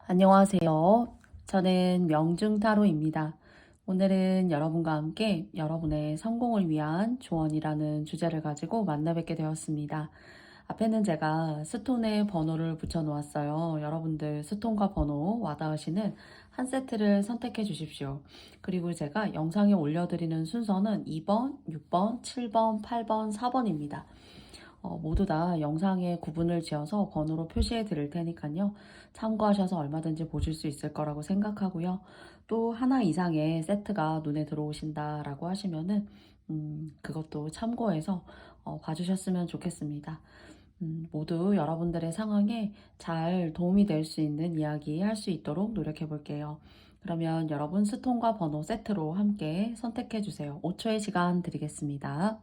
안녕하세요. 저는 명중타로입니다. 오늘은 여러분과 함께 여러분의 성공을 위한 조언이라는 주제를 가지고 만나 뵙게 되었습니다. 앞에는 제가 스톤의 번호를 붙여 놓았어요. 여러분들 스톤과 번호 와닿으시는 한 세트를 선택해 주십시오. 그리고 제가 영상에 올려드리는 순서는 2번, 6번, 7번, 8번, 4번입니다. 모두 다 영상에 구분을 지어서 번호로 표시해 드릴 테니까요. 참고하셔서 얼마든지 보실 수 있을 거라고 생각하고요. 또 하나 이상의 세트가 눈에 들어오신다라고 하시면은 그것도 참고해서 봐주셨으면 좋겠습니다. 모두 여러분들의 상황에 잘 도움이 될 수 있는 이야기 할 수 있도록 노력해 볼게요. 그러면 여러분 스톤과 번호 세트로 함께 선택해 주세요. 5초의 시간 드리겠습니다.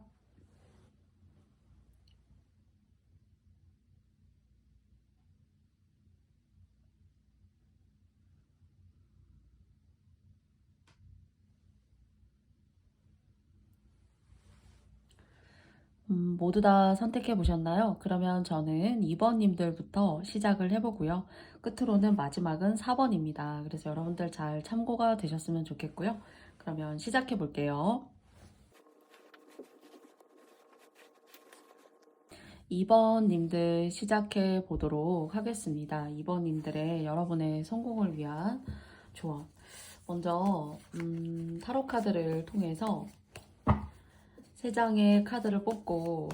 모두 다 선택해 보셨나요? 그러면 저는 2번님들부터 시작을 해보고요. 끝으로는 마지막은 4번입니다. 그래서 여러분들 잘 참고가 되셨으면 좋겠고요. 그러면 시작해 볼게요. 2번님들 시작해 보도록 하겠습니다. 2번님들의 여러분의 성공을 위한 조언. 먼저 타로 카드를 통해서 세 장의 카드를 뽑고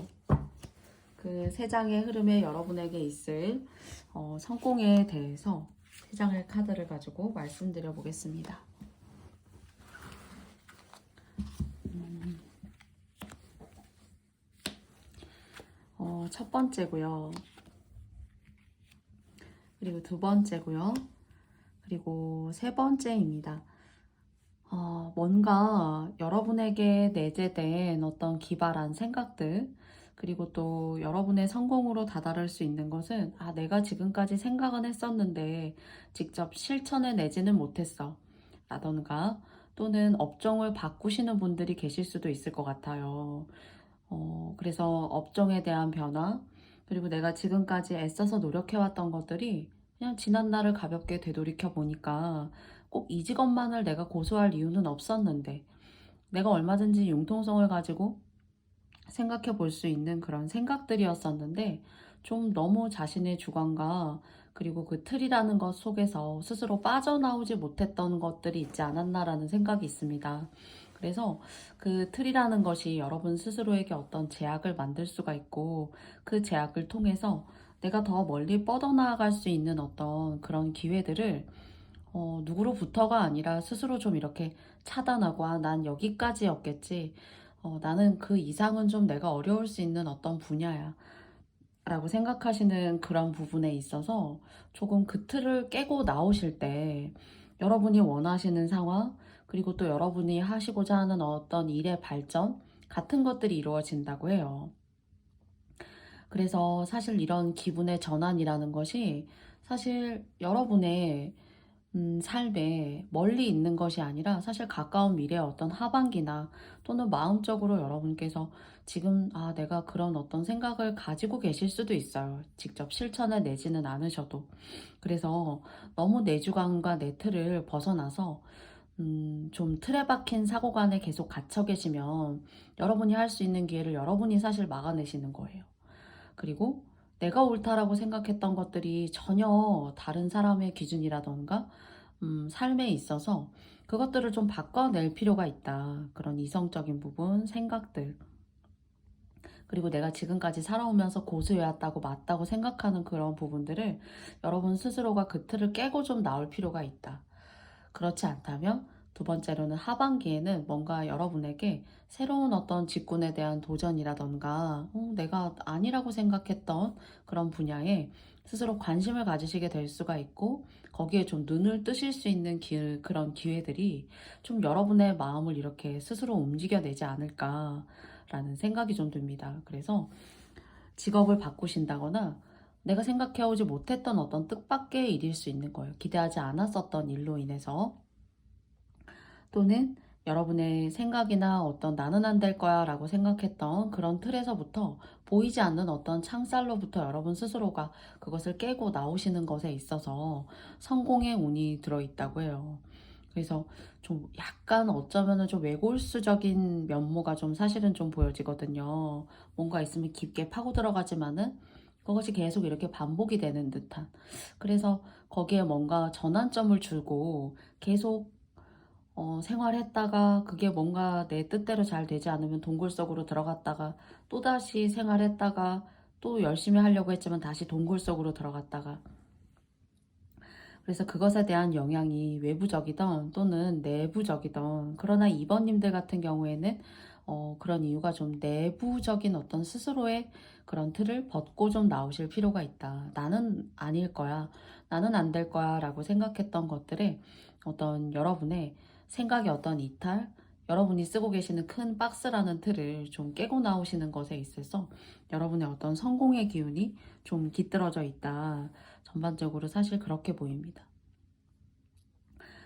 그 세 장의 흐름에 여러분에게 있을 성공에 대해서 세 장의 카드를 가지고 말씀드려 보겠습니다. 첫 번째고요. 그리고 두 번째고요. 그리고 세 번째입니다. 뭔가 여러분에게 내재된 어떤 기발한 생각들, 그리고 또 여러분의 성공으로 다다를 수 있는 것은, 내가 지금까지 생각은 했었는데 직접 실천해 내지는 못했어. 라던가, 또는 업종을 바꾸시는 분들이 계실 수도 있을 것 같아요. 그래서 업종에 대한 변화, 그리고 내가 지금까지 애써서 노력해왔던 것들이 그냥 지난날을 가볍게 되돌이켜 보니까 꼭 이 직업만을 내가 고수할 이유는 없었는데 내가 얼마든지 융통성을 가지고 생각해 볼 수 있는 그런 생각들이었었는데 좀 너무 자신의 주관과 그리고 그 틀이라는 것 속에서 스스로 빠져나오지 못했던 것들이 있지 않았나라는 생각이 있습니다. 그래서 그 틀이라는 것이 여러분 스스로에게 어떤 제약을 만들 수가 있고 그 제약을 통해서 내가 더 멀리 뻗어나갈 수 있는 어떤 그런 기회들을 누구로부터가 아니라 스스로 좀 이렇게 차단하고 난 여기까지였겠지. 나는 그 이상은 좀 내가 어려울 수 있는 어떤 분야야. 라고 생각하시는 그런 부분에 있어서 조금 그 틀을 깨고 나오실 때 여러분이 원하시는 상황, 그리고 또 여러분이 하시고자 하는 어떤 일의 발전 같은 것들이 이루어진다고 해요. 그래서 사실 이런 기분의 전환이라는 것이 사실 여러분의 삶에 멀리 있는 것이 아니라 사실 가까운 미래의 어떤 하반기나 또는 마음적으로 여러분께서 지금 내가 그런 어떤 생각을 가지고 계실 수도 있어요. 직접 실천해 내지는 않으셔도. 그래서 너무 내 주관과 내 틀을 벗어나서 좀 틀에 박힌 사고관에 계속 갇혀 계시면 여러분이 할 수 있는 기회를 여러분이 사실 막아내시는 거예요. 그리고 내가 옳다라고 생각했던 것들이 전혀 다른 사람의 기준이라던가 삶에 있어서 그것들을 좀 바꿔낼 필요가 있다. 그런 이성적인 부분, 생각들. 그리고 내가 지금까지 살아오면서 고수해왔다고 맞다고 생각하는 그런 부분들을 여러분 스스로가 그 틀을 깨고 좀 나올 필요가 있다. 그렇지 않다면 두 번째로는 하반기에는 뭔가 여러분에게 새로운 어떤 직군에 대한 도전이라던가 내가 아니라고 생각했던 그런 분야에 스스로 관심을 가지시게 될 수가 있고 거기에 좀 눈을 뜨실 수 있는 그런 기회들이 좀 여러분의 마음을 이렇게 스스로 움직여내지 않을까라는 생각이 좀 듭니다. 그래서 직업을 바꾸신다거나 내가 생각해오지 못했던 어떤 뜻밖의 일일 수 있는 거예요. 기대하지 않았었던 일로 인해서. 또는 여러분의 생각이나 어떤 나는 안 될 거야 라고 생각했던 그런 틀에서부터 보이지 않는 어떤 창살로부터 여러분 스스로가 그것을 깨고 나오시는 것에 있어서 성공의 운이 들어있다고 해요. 그래서 좀 약간 어쩌면은 좀 외골수적인 면모가 좀 사실은 좀 보여지거든요. 뭔가 있으면 깊게 파고 들어가지만은 그것이 계속 이렇게 반복이 되는 듯한. 그래서 거기에 뭔가 전환점을 주고 계속 생활했다가 그게 뭔가 내 뜻대로 잘 되지 않으면 동굴 속으로 들어갔다가 또다시 생활했다가 또 열심히 하려고 했지만 다시 동굴 속으로 들어갔다가, 그래서 그것에 대한 영향이 외부적이던 또는 내부적이던, 그러나 이번님들 같은 경우에는 그런 이유가 좀 내부적인 어떤 스스로의 그런 틀을 벗고 좀 나오실 필요가 있다. 나는 아닐 거야. 나는 안 될 거야 라고 생각했던 것들에 어떤 여러분의 생각의 어떤 이탈, 여러분이 쓰고 계시는 큰 박스라는 틀을 좀 깨고 나오시는 것에 있어서 여러분의 어떤 성공의 기운이 좀 깃들어져 있다. 전반적으로 사실 그렇게 보입니다.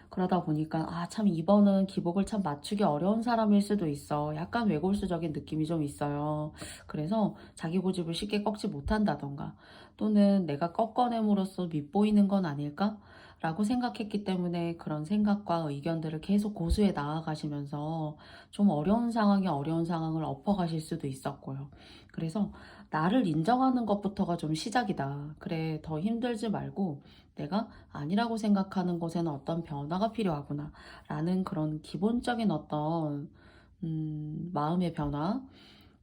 그러다 보니까 참 이번은 기복을 참 맞추기 어려운 사람일 수도 있어. 약간 외골수적인 느낌이 좀 있어요. 그래서 자기 고집을 쉽게 꺾지 못한다던가, 또는 내가 꺾어냄으로써 밉보이는 건 아닐까? 라고 생각했기 때문에 그런 생각과 의견들을 계속 고수해 나아가시면서 좀 어려운 상황에 어려운 상황을 엎어가실 수도 있었고요. 그래서 나를 인정하는 것부터가 좀 시작이다. 그래, 더 힘들지 말고 내가 아니라고 생각하는 것에는 어떤 변화가 필요하구나 라는 그런 기본적인 어떤 마음의 변화,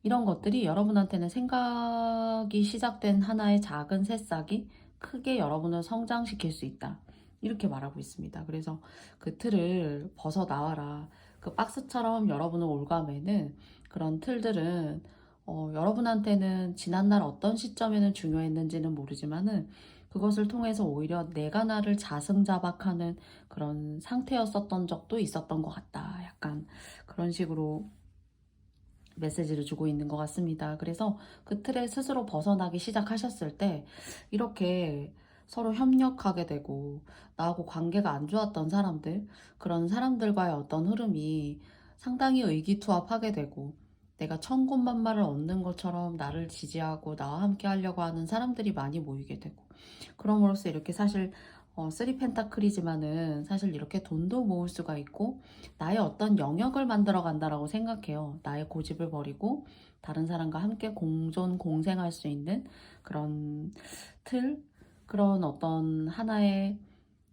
이런 것들이 여러분한테는 생각이 시작된 하나의 작은 새싹이 크게 여러분을 성장시킬 수 있다, 이렇게 말하고 있습니다. 그래서 그 틀을 벗어나와라. 그 박스처럼 여러분을 올가매는 그런 틀들은 여러분한테는 지난날 어떤 시점에는 중요했는지는 모르지만은 그것을 통해서 오히려 내가 나를 자승자박하는 그런 상태였었던 적도 있었던 것 같다. 약간 그런 식으로 메시지를 주고 있는 것 같습니다. 그래서 그 틀에 스스로 벗어나기 시작하셨을 때 이렇게 서로 협력하게 되고, 나하고 관계가 안 좋았던 사람들, 그런 사람들과의 어떤 흐름이 상당히 의기투합하게 되고, 내가 천군만마를 얻는 것처럼 나를 지지하고 나와 함께 하려고 하는 사람들이 많이 모이게 되고, 그럼으로써 이렇게 사실 쓰리 펜타클이지만은 사실 이렇게 돈도 모을 수가 있고 나의 어떤 영역을 만들어 간다라고 생각해요. 나의 고집을 버리고 다른 사람과 함께 공존 공생할 수 있는 그런 틀, 그런 어떤 하나의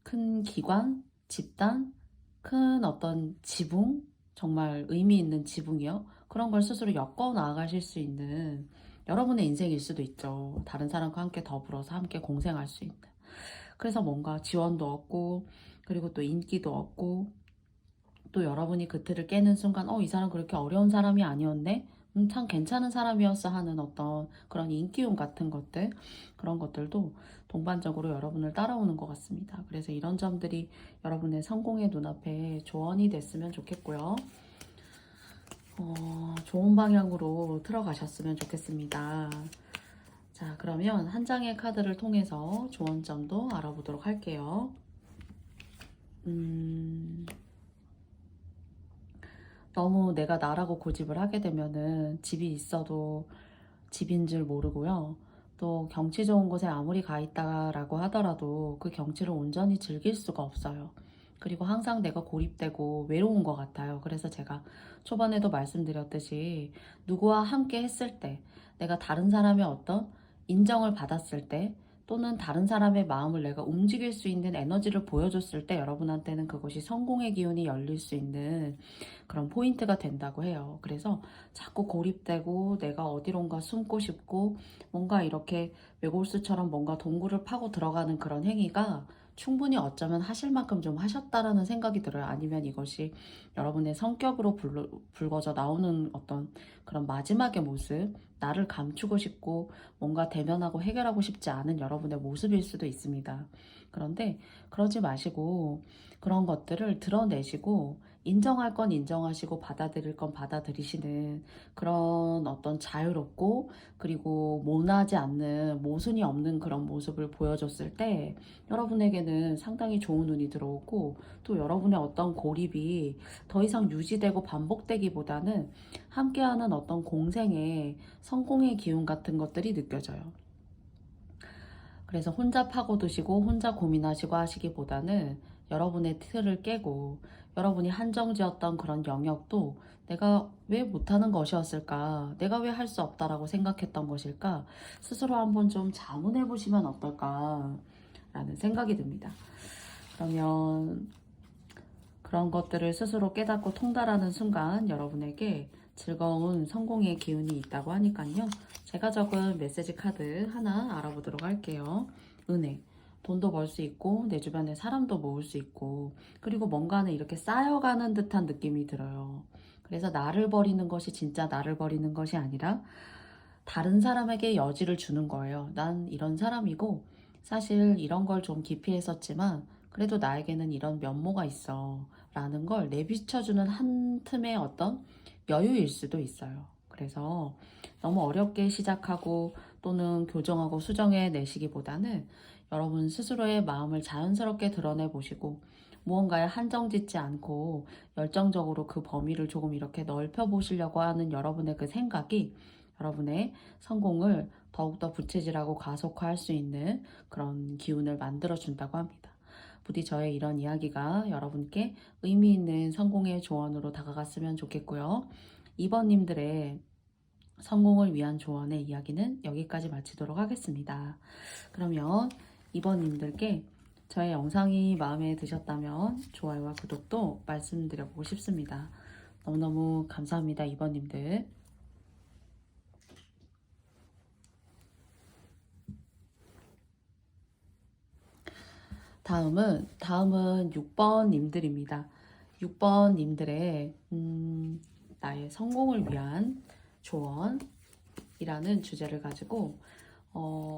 큰 기관, 집단, 큰 어떤 지붕, 정말 의미 있는 지붕이요. 그런 걸 스스로 엮어 나가실 수 있는 여러분의 인생일 수도 있죠. 다른 사람과 함께 더불어서 함께 공생할 수 있는. 그래서 뭔가 지원도 얻고, 그리고 또 인기도 얻고, 또 여러분이 그 틀을 깨는 순간 이 사람 그렇게 어려운 사람이 아니었네? 참 괜찮은 사람이었어 하는 어떤 그런 인기움 같은 것들, 그런 것들도 동반적으로 여러분을 따라오는 것 같습니다. 그래서 이런 점들이 여러분의 성공의 눈앞에 조언이 됐으면 좋겠고요. 좋은 방향으로 들어가셨으면 좋겠습니다. 자, 그러면 한 장의 카드를 통해서 조언점도 알아보도록 할게요. 너무 내가 나라고 고집을 하게 되면은 집이 있어도 집인 줄 모르고요. 또 경치 좋은 곳에 아무리 가 있다라고 하더라도 그 경치를 온전히 즐길 수가 없어요. 그리고 항상 내가 고립되고 외로운 것 같아요. 그래서 제가 초반에도 말씀드렸듯이 누구와 함께 했을 때, 내가 다른 사람의 어떤 인정을 받았을 때, 또는 다른 사람의 마음을 내가 움직일 수 있는 에너지를 보여줬을 때 여러분한테는 그것이 성공의 기운이 열릴 수 있는 그런 포인트가 된다고 해요. 그래서 자꾸 고립되고 내가 어디론가 숨고 싶고 뭔가 이렇게 외골수처럼 뭔가 동굴을 파고 들어가는 그런 행위가 충분히 어쩌면 하실 만큼 좀 하셨다라는 생각이 들어요. 아니면 이것이 여러분의 성격으로 불거져 나오는 어떤 그런 마지막의 모습, 나를 감추고 싶고 뭔가 대면하고 해결하고 싶지 않은 여러분의 모습일 수도 있습니다. 그런데 그러지 마시고 그런 것들을 드러내시고 인정할 건 인정하시고 받아들일 건 받아들이시는 그런 어떤 자유롭고 그리고 모나지 않는 모순이 없는 그런 모습을 보여줬을 때 여러분에게는 상당히 좋은 운이 들어오고 또 여러분의 어떤 고립이 더 이상 유지되고 반복되기보다는 함께하는 어떤 공생의 성공의 기운 같은 것들이 느껴져요. 그래서 혼자 파고드시고 혼자 고민하시고 하시기보다는 여러분의 틀을 깨고 여러분이 한정지었던 그런 영역도 내가 왜 못하는 것이었을까? 내가 왜 할 수 없다라고 생각했던 것일까? 스스로 한번 좀 자문해 보시면 어떨까라는 생각이 듭니다. 그러면 그런 것들을 스스로 깨닫고 통달하는 순간 여러분에게 즐거운 성공의 기운이 있다고 하니까요. 제가 적은 메시지 카드 하나 알아보도록 할게요. 은혜. 돈도 벌 수 있고 내 주변에 사람도 모을 수 있고 그리고 뭔가는 이렇게 쌓여가는 듯한 느낌이 들어요. 그래서 나를 버리는 것이 진짜 나를 버리는 것이 아니라 다른 사람에게 여지를 주는 거예요. 난 이런 사람이고 사실 이런 걸 좀 기피했었지만 그래도 나에게는 이런 면모가 있어 라는 걸 내비쳐주는 한 틈의 어떤 여유일 수도 있어요. 그래서 너무 어렵게 시작하고 또는 교정하고 수정해 내시기보다는 여러분 스스로의 마음을 자연스럽게 드러내 보시고 무언가에 한정 짓지 않고 열정적으로 그 범위를 조금 이렇게 넓혀 보시려고 하는 여러분의 그 생각이 여러분의 성공을 더욱더 부채질하고 가속화할 수 있는 그런 기운을 만들어 준다고 합니다. 부디 저의 이런 이야기가 여러분께 의미 있는 성공의 조언으로 다가갔으면 좋겠고요. 2번님들의 성공을 위한 조언의 이야기는 여기까지 마치도록 하겠습니다. 그러면 2번님들께 저의 영상이 마음에 드셨다면 좋아요와 구독도 말씀드려보고 싶습니다. 너무너무 감사합니다, 2번님들. 다음은 6번 님들입니다. 6번 님들의 나의 성공을 위한 조언이라는 주제를 가지고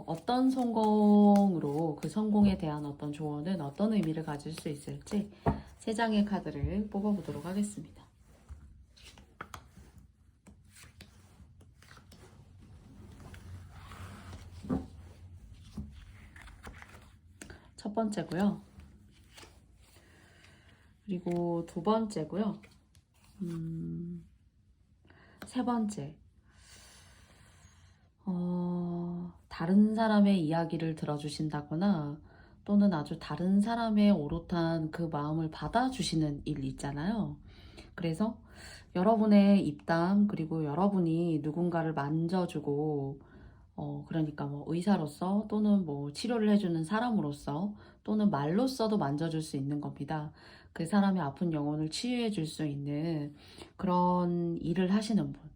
어떤 성공으로 그 성공에 대한 어떤 조언은 어떤 의미를 가질 수 있을지 3장의 카드를 뽑아보도록 하겠습니다. 첫 번째고요. 그리고 두 번째고요. 세 번째. 다른 사람의 이야기를 들어주신다거나 또는 아주 다른 사람의 오롯한 그 마음을 받아주시는 일 있잖아요. 그래서 여러분의 입담 그리고 여러분이 누군가를 만져주고 그러니까 뭐 의사로서 또는 뭐 치료를 해주는 사람으로서 또는 말로써도 만져줄 수 있는 겁니다. 그 사람의 아픈 영혼을 치유해 줄 수 있는 그런 일을 하시는 분.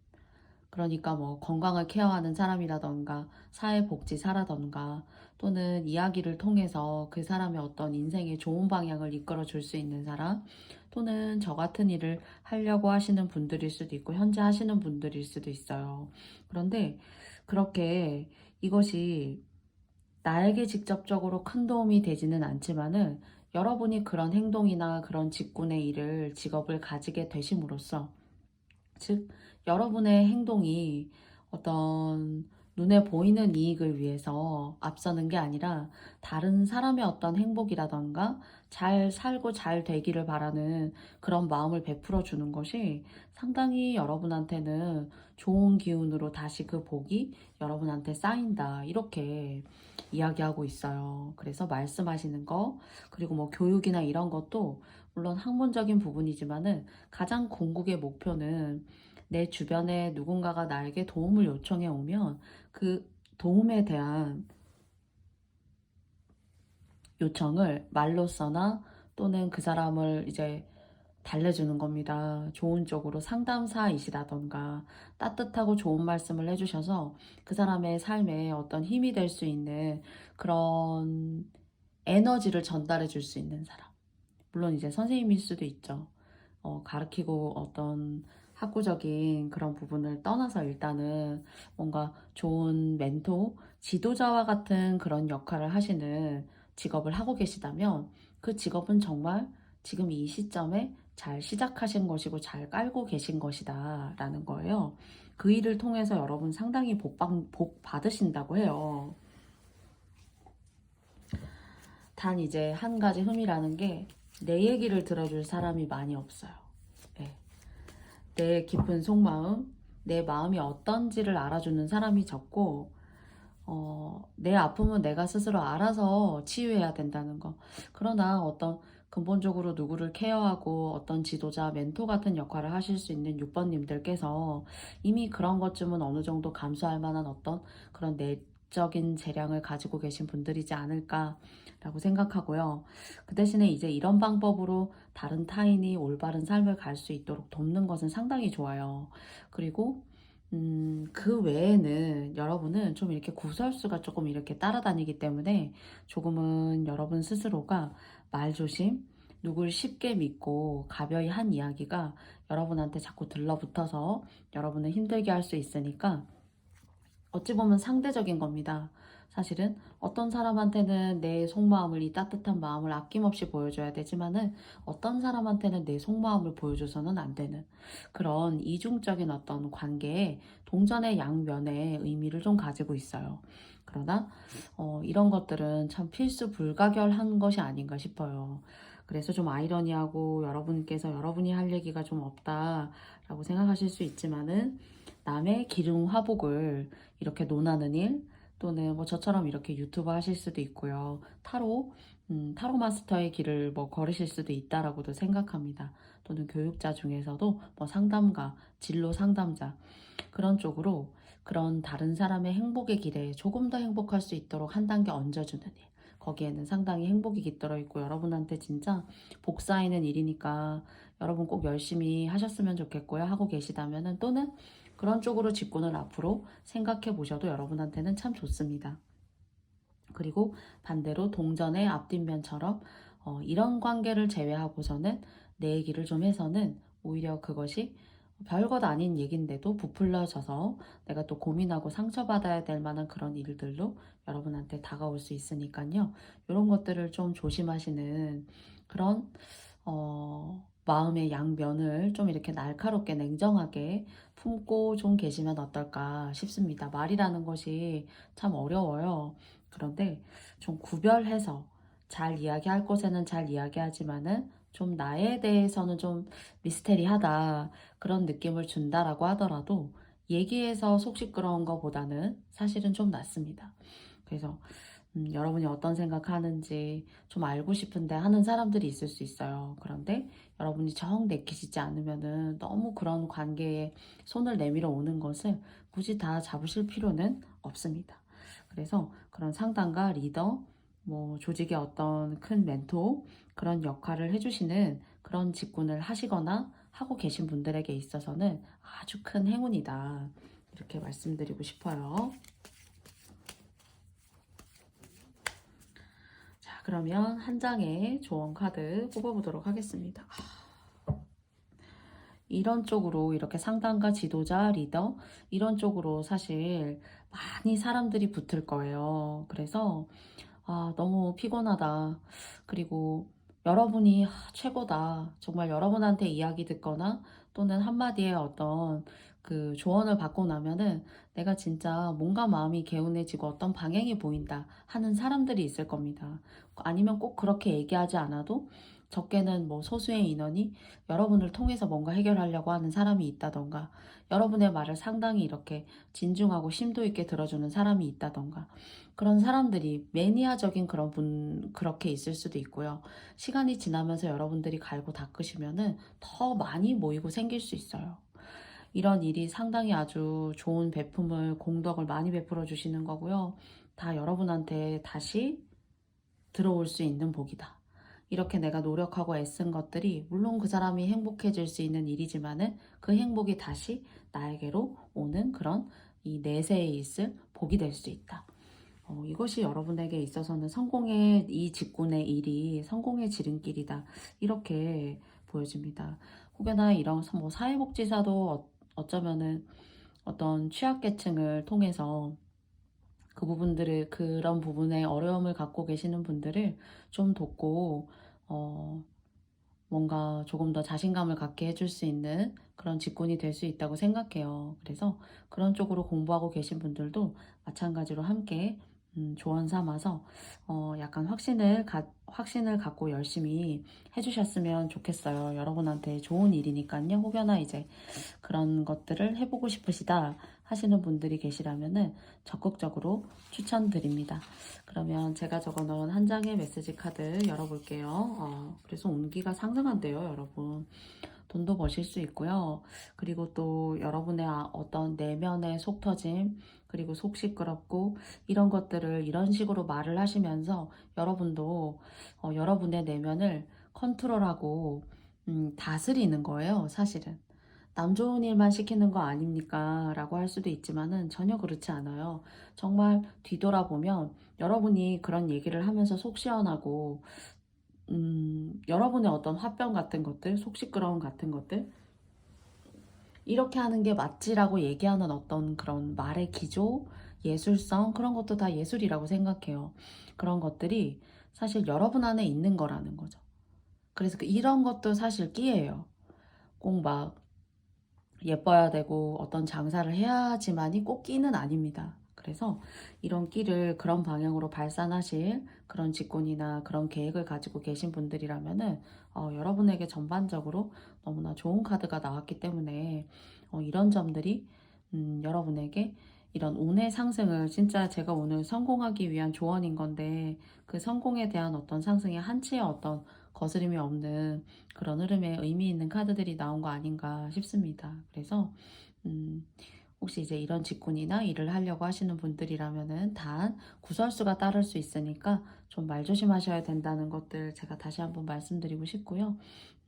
그러니까 뭐 건강을 케어하는 사람이라던가 사회복지사라던가 또는 이야기를 통해서 그 사람의 어떤 인생의 좋은 방향을 이끌어 줄 수 있는 사람 또는 저 같은 일을 하려고 하시는 분들일 수도 있고 현재 하시는 분들일 수도 있어요. 그런데 그렇게 이것이 나에게 직접적으로 큰 도움이 되지는 않지만은 여러분이 그런 행동이나 그런 직군의 일을 직업을 가지게 되심으로써 즉 여러분의 행동이 어떤 눈에 보이는 이익을 위해서 앞서는 게 아니라 다른 사람의 어떤 행복이라던가 잘 살고 잘 되기를 바라는 그런 마음을 베풀어 주는 것이 상당히 여러분한테는 좋은 기운으로 다시 그 복이 여러분한테 쌓인다 이렇게 이야기하고 있어요. 그래서 말씀하시는 거 그리고 뭐 교육이나 이런 것도 물론 학문적인 부분이지만은 가장 궁극의 목표는 내 주변에 누군가가 나에게 도움을 요청해 오면 그 도움에 대한 요청을 말로써나 또는 그 사람을 이제 달래주는 겁니다. 좋은 쪽으로 상담사이시라던가 따뜻하고 좋은 말씀을 해주셔서 그 사람의 삶에 어떤 힘이 될 수 있는 그런 에너지를 전달해 줄 수 있는 사람. 물론 이제 선생님일 수도 있죠. 가르치고 어떤 학구적인 그런 부분을 떠나서 일단은 뭔가 좋은 멘토, 지도자와 같은 그런 역할을 하시는 직업을 하고 계시다면 그 직업은 정말 지금 이 시점에 잘 시작하신 것이고 잘 깔고 계신 것이다 라는 거예요. 그 일을 통해서 여러분 상당히 복 받으신다고 해요. 단 이제 한 가지 흠이라는 게 내 얘기를 들어줄 사람이 많이 없어요. 네. 내 깊은 속마음, 내 마음이 어떤지를 알아주는 사람이 적고, 내 아픔은 내가 스스로 알아서 치유해야 된다는 거. 그러나 어떤 근본적으로 누구를 케어하고 어떤 지도자, 멘토 같은 역할을 하실 수 있는 6번님들께서 이미 그런 것쯤은 어느 정도 감수할 만한 어떤 그런 내적인 재량을 가지고 계신 분들이지 않을까라고 생각하고요. 그 대신에 이제 이런 방법으로 다른 타인이 올바른 삶을 갈 수 있도록 돕는 것은 상당히 좋아요. 그리고 그 외에는 여러분은 좀 이렇게 구설수가 조금 이렇게 따라다니기 때문에 조금은 여러분 스스로가 말조심, 누굴 쉽게 믿고 가벼이 한 이야기가 여러분한테 자꾸 들러붙어서 여러분을 힘들게 할 수 있으니까 어찌 보면 상대적인 겁니다. 사실은 어떤 사람한테는 내 속마음을, 이 따뜻한 마음을 아낌없이 보여줘야 되지만은 어떤 사람한테는 내 속마음을 보여줘서는 안 되는 그런 이중적인 어떤 관계에 동전의 양면의 의미를 좀 가지고 있어요. 그러나 이런 것들은 참 필수 불가결한 것이 아닌가 싶어요. 그래서 좀 아이러니하고 여러분께서 여러분이 할 얘기가 좀 없다라고 생각하실 수 있지만은 남의 기름 화복을 이렇게 논하는 일 또는 뭐 저처럼 이렇게 유튜브 하실 수도 있고요. 타로 마스터의 길을 뭐 걸으실 수도 있다라고도 생각합니다. 또는 교육자 중에서도 뭐 상담가, 진로 상담자 그런 쪽으로 그런 다른 사람의 행복의 길에 조금 더 행복할 수 있도록 한 단계 얹어주는 일. 거기에는 상당히 행복이 깃들어 있고 여러분한테 진짜 복 쌓이는 일이니까 여러분 꼭 열심히 하셨으면 좋겠고요. 하고 계시다면은 또는 그런 쪽으로 직군을 앞으로 생각해 보셔도 여러분한테는 참 좋습니다. 그리고 반대로 동전의 앞뒷면처럼 이런 관계를 제외하고서는 내 얘기를 좀 해서는 오히려 그것이 별것 아닌 얘긴데도 부풀려져서 내가 또 고민하고 상처받아야 될 만한 그런 일들로 여러분한테 다가올 수 있으니까요. 이런 것들을 좀 조심하시는 그런 마음의 양면을 좀 이렇게 날카롭게 냉정하게 품고 좀 계시면 어떨까 싶습니다. 말이라는 것이 참 어려워요. 그런데 좀 구별해서 잘 이야기할 곳에는 잘 이야기하지만은 좀 나에 대해서는 좀 미스테리하다 그런 느낌을 준다라고 하더라도 얘기해서 속 시끄러운 것보다는 사실은 좀 낫습니다. 그래서 여러분이 어떤 생각하는지 좀 알고 싶은데 하는 사람들이 있을 수 있어요. 그런데 여러분이 정 내키시지 않으면은 너무 그런 관계에 손을 내밀어 오는 것을 굳이 다 잡으실 필요는 없습니다. 그래서 그런 상담가, 리더, 뭐 조직의 어떤 큰 멘토 그런 역할을 해주시는 그런 직군을 하시거나 하고 계신 분들에게 있어서는 아주 큰 행운이다. 이렇게 말씀드리고 싶어요. 자, 그러면 한 장의 조언 카드 뽑아보도록 하겠습니다. 이런 쪽으로 이렇게 상담가, 지도자, 리더 이런 쪽으로 사실 많이 사람들이 붙을 거예요. 그래서 너무 피곤하다. 그리고 여러분이 최고다. 정말 여러분한테 이야기 듣거나 또는 한마디의 어떤 그 조언을 받고 나면은 내가 진짜 뭔가 마음이 개운해지고 어떤 방향이 보인다 하는 사람들이 있을 겁니다. 아니면 꼭 그렇게 얘기하지 않아도 적게는 뭐 소수의 인원이 여러분을 통해서 뭔가 해결하려고 하는 사람이 있다던가 여러분의 말을 상당히 이렇게 진중하고 심도 있게 들어주는 사람이 있다던가 그런 사람들이 매니아적인 그런 분 그렇게 있을 수도 있고요. 시간이 지나면서 여러분들이 갈고 닦으시면은 더 많이 모이고 생길 수 있어요. 이런 일이 상당히 아주 좋은 베품을 공덕을 많이 베풀어 주시는 거고요. 다 여러분한테 다시 들어올 수 있는 복이다. 이렇게 내가 노력하고 애쓴 것들이 물론 그 사람이 행복해질 수 있는 일이지만은 그 행복이 다시 나에게로 오는 그런 이 내세에 있을 복이 될 수 있다. 이것이 여러분에게 있어서는 성공의 이 직군의 일이 성공의 지름길이다. 이렇게 보여집니다. 혹여나 이런 뭐 사회복지사도 어쩌면은 어떤 취약계층을 통해서 그 부분들을, 그런 부분에 어려움을 갖고 계시는 분들을 좀 돕고 어, 뭔가 조금 더 자신감을 갖게 해줄 수 있는 그런 직군이 될 수 있다고 생각해요. 그래서 그런 쪽으로 공부하고 계신 분들도 마찬가지로 함께 조언 삼아서 약간 확신을 갖고 열심히 해주셨으면 좋겠어요. 여러분한테 좋은 일이니까요. 혹여나 이제 그런 것들을 해보고 싶으시다 하시는 분들이 계시라면은 적극적으로 추천드립니다. 그러면 제가 적어놓은 한 장의 메시지 카드 열어볼게요. 그래서 운기가 상승한대요, 여러분. 돈도 버실 수 있고요. 그리고 또 여러분의 어떤 내면의 속 터짐, 그리고 속 시끄럽고 이런 것들을 이런 식으로 말을 하시면서 여러분도 여러분의 내면을 컨트롤하고 다스리는 거예요, 사실은. 남 좋은 일만 시키는 거 아닙니까? 라고 할 수도 있지만은 전혀 그렇지 않아요. 정말 뒤돌아보면 여러분이 그런 얘기를 하면서 속 시원하고, 여러분의 어떤 화병 같은 것들, 속 시끄러움 같은 것들, 이렇게 하는 게 맞지라고 얘기하는 어떤 그런 말의 기조, 예술성, 그런 것도 다 예술이라고 생각해요. 그런 것들이 사실 여러분 안에 있는 거라는 거죠. 그래서 이런 것도 사실 끼예요. 꼭막 예뻐야 되고 어떤 장사를 해야지만이 꼭 끼는 아닙니다. 그래서 이런 끼를 그런 방향으로 발산하실 그런 직군이나 그런 계획을 가지고 계신 분들이라면은 여러분에게 전반적으로 너무나 좋은 카드가 나왔기 때문에 이런 점들이 여러분에게 이런 운의 상승을, 진짜 제가 오늘 성공하기 위한 조언인 건데 그 성공에 대한 어떤 상승의 한치의 어떤 거스름이 없는 그런 흐름에 의미 있는 카드들이 나온 거 아닌가 싶습니다. 그래서 음, 혹시 이제 이런 직군이나 일을 하려고 하시는 분들이라면은 단 구설수가 따를 수 있으니까 좀 말 조심하셔야 된다는 것들 제가 다시 한번 말씀드리고 싶고요.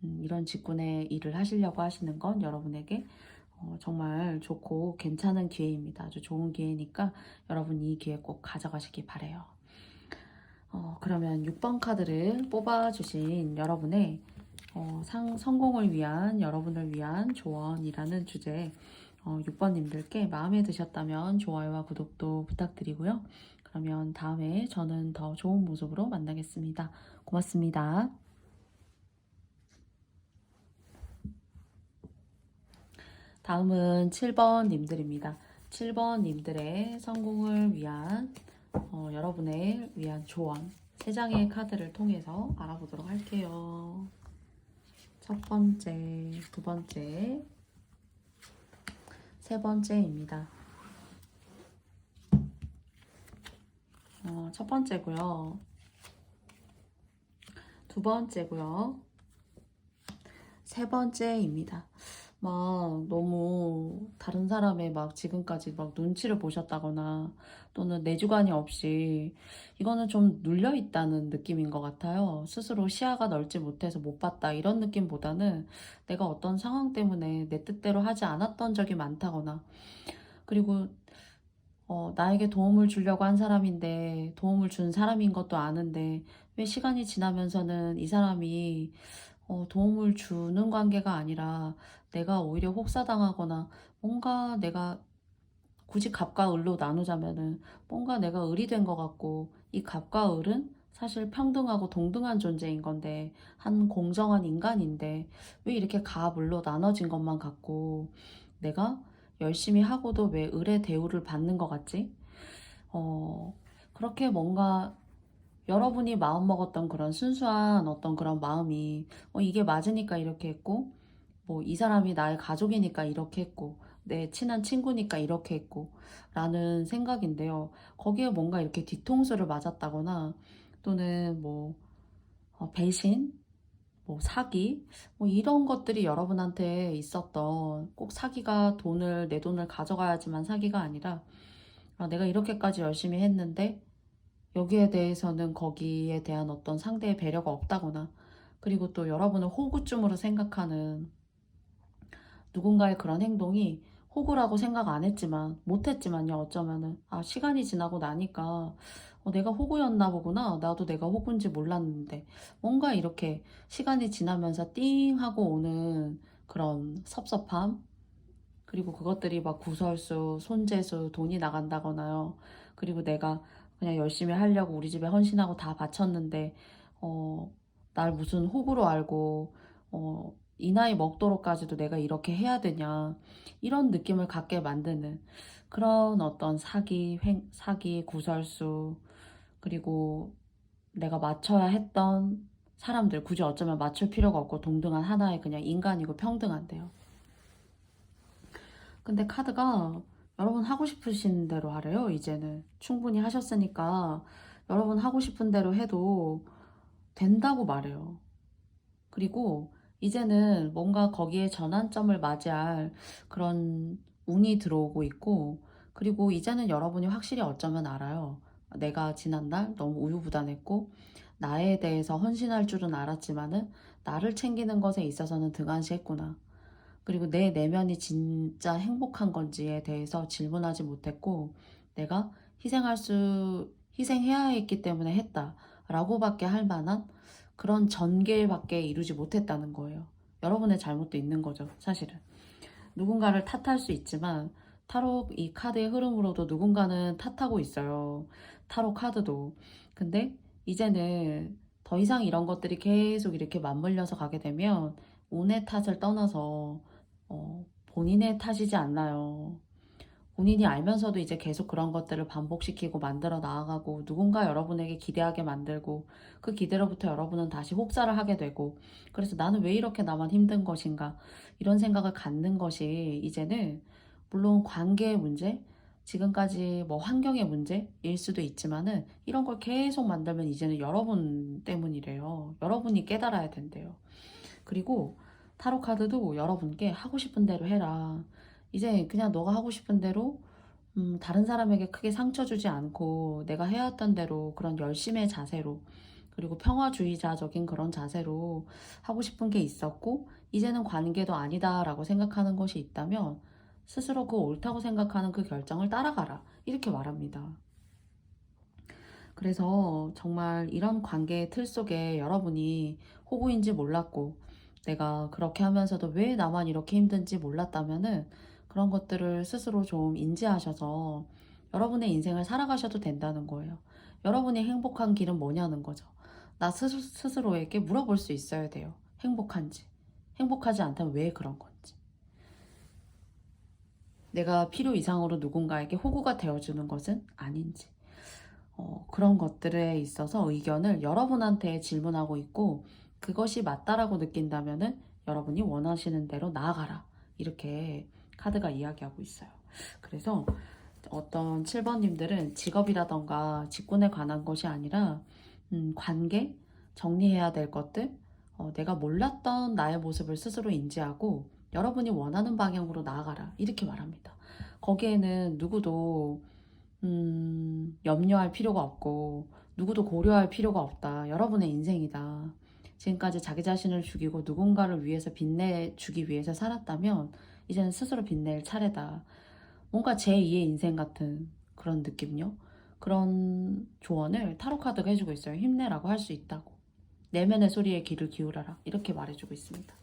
이런 직군의 일을 하시려고 하시는 건 여러분에게 정말 좋고 괜찮은 기회입니다. 아주 좋은 기회니까 여러분 이 기회 꼭 가져가시기 바래요. 그러면 6번 카드를 뽑아주신 여러분의 성공을 위한, 여러분을 위한 조언이라는 주제, 6번님들께 마음에 드셨다면 좋아요와 구독도 부탁드리고요. 그러면 다음에 저는 더 좋은 모습으로 만나겠습니다. 고맙습니다. 다음은 7번님들입니다. 7번님들의 성공을 위한, 여러분을 위한 조언 3장의 카드를 통해서 알아보도록 할게요. 첫 번째, 두 번째, 세 번째입니다. 첫 번째고요. 두 번째고요. 세 번째입니다. 막 너무 다른 사람의 막 지금까지 막 눈치를 보셨다거나 또는 내 주관이 없이 이거는 좀 눌려 있다는 느낌인 것 같아요. 스스로 시야가 넓지 못해서 못 봤다 이런 느낌보다는 내가 어떤 상황 때문에 내 뜻대로 하지 않았던 적이 많다거나, 그리고 나에게 도움을 주려고 한 사람인데 도움을 준 사람인 것도 아는데 왜 시간이 지나면서는 이 사람이 도움을 주는 관계가 아니라 내가 오히려 혹사당하거나, 뭔가 내가 굳이 갑과 을로 나누자면은 뭔가 내가 을이 된 것 같고, 이 갑과 을은 사실 평등하고 동등한 존재인 건데, 한 공정한 인간인데 왜 이렇게 갑, 을로 나눠진 것만 같고 내가 열심히 하고도 왜 을의 대우를 받는 것 같지? 그렇게 뭔가 여러분이 마음먹었던 그런 순수한 어떤 그런 마음이 이게 맞으니까 이렇게 했고, 뭐 이 사람이 나의 가족이니까 이렇게 했고, 내 친한 친구니까 이렇게 했고 라는 생각인데요. 거기에 뭔가 이렇게 뒤통수를 맞았다거나 또는 뭐 배신, 뭐 사기, 뭐 이런 것들이 여러분한테 있었던, 꼭 사기가 내 돈을 가져가야지만 사기가 아니라 내가 이렇게까지 열심히 했는데 여기에 대해서는 거기에 대한 어떤 상대의 배려가 없다거나, 그리고 또 여러분을 호구쯤으로 생각하는 누군가의 그런 행동이 호구라고 생각 안 했지만, 못했지만요, 어쩌면은 시간이 지나고 나니까 내가 호구였나 보구나, 나도 내가 호구인지 몰랐는데, 뭔가 이렇게 시간이 지나면서 띵 하고 오는 그런 섭섭함, 그리고 그것들이 막 구설수, 손재수, 돈이 나간다거나요. 그리고 내가 그냥 열심히 하려고 우리 집에 헌신하고 다 바쳤는데, 어, 날 무슨 호구로 알고, 이 나이 먹도록까지도 내가 이렇게 해야 되냐. 이런 느낌을 갖게 만드는 그런 어떤 사기, 구설수, 그리고 내가 맞춰야 했던 사람들, 굳이 어쩌면 맞출 필요가 없고 동등한 하나의 그냥 인간이고 평등한데요. 근데 카드가 여러분 하고 싶으신 대로 하래요. 이제는 충분히 하셨으니까 여러분 하고 싶은 대로 해도 된다고 말해요. 그리고 이제는 뭔가 거기에 전환점을 맞이할 그런 운이 들어오고 있고, 그리고 이제는 여러분이 확실히 어쩌면 알아요. 내가 지난날 너무 우유부단했고 나에 대해서 헌신할 줄은 알았지만은 나를 챙기는 것에 있어서는 등한시했구나. 그리고 내 내면이 진짜 행복한 건지에 대해서 질문하지 못했고, 내가 희생해야 했기 때문에 했다 라고밖에 할 만한 그런 전개밖에 이루지 못했다는 거예요. 여러분의 잘못도 있는 거죠, 사실은. 누군가를 탓할 수 있지만 타로 이 카드의 흐름으로도 누군가는 탓하고 있어요. 타로 카드도. 근데 이제는 더 이상 이런 것들이 계속 이렇게 맞물려서 가게 되면 운의 탓을 떠나서 본인의 탓이지 않나요? 본인이 알면서도 이제 계속 그런 것들을 반복시키고 만들어 나아가고 누군가 여러분에게 기대하게 만들고 그 기대로부터 여러분은 다시 혹사를 하게 되고, 그래서 나는 왜 이렇게 나만 힘든 것인가 이런 생각을 갖는 것이 이제는 물론 관계의 문제, 지금까지 뭐 환경의 문제일 수도 있지만은 이런 걸 계속 만들면 이제는 여러분 때문이래요. 여러분이 깨달아야 된대요. 그리고 타로 카드도 여러분께 하고 싶은 대로 해라. 이제 그냥 너가 하고 싶은 대로 다른 사람에게 크게 상처 주지 않고 내가 해왔던 대로 그런 열심의 자세로, 그리고 평화주의자적인 그런 자세로 하고 싶은 게 있었고 이제는 관계도 아니다라고 생각하는 것이 있다면 스스로 그 옳다고 생각하는 그 결정을 따라가라. 이렇게 말합니다. 그래서 정말 이런 관계의 틀 속에 여러분이 호구인지 몰랐고 내가 그렇게 하면서도 왜 나만 이렇게 힘든지 몰랐다면은 그런 것들을 스스로 좀 인지하셔서 여러분의 인생을 살아가셔도 된다는 거예요. 여러분이 행복한 길은 뭐냐는 거죠. 나 스스로에게 물어볼 수 있어야 돼요. 행복한지. 행복하지 않다면 왜 그런 건지. 내가 필요 이상으로 누군가에게 호구가 되어주는 것은 아닌지. 그런 것들에 있어서 의견을 여러분한테 질문하고 있고, 그것이 맞다라고 느낀다면은 여러분이 원하시는 대로 나아가라. 이렇게 카드가 이야기하고 있어요. 그래서 어떤 7번님들은 직업이라던가 직군에 관한 것이 아니라 관계, 정리해야 될 것들, 내가 몰랐던 나의 모습을 스스로 인지하고 여러분이 원하는 방향으로 나아가라. 이렇게 말합니다. 거기에는 누구도 염려할 필요가 없고 누구도 고려할 필요가 없다. 여러분의 인생이다. 지금까지 자기 자신을 죽이고 누군가를 위해서 빛내주기 위해서 살았다면 이제는 스스로 빛낼 차례다. 뭔가 제2의 인생 같은 그런 느낌요. 그런 조언을 타로 카드가 해주고 있어요. 힘내라고 할 수 있다고. 내면의 소리에 귀를 기울여라. 이렇게 말해주고 있습니다.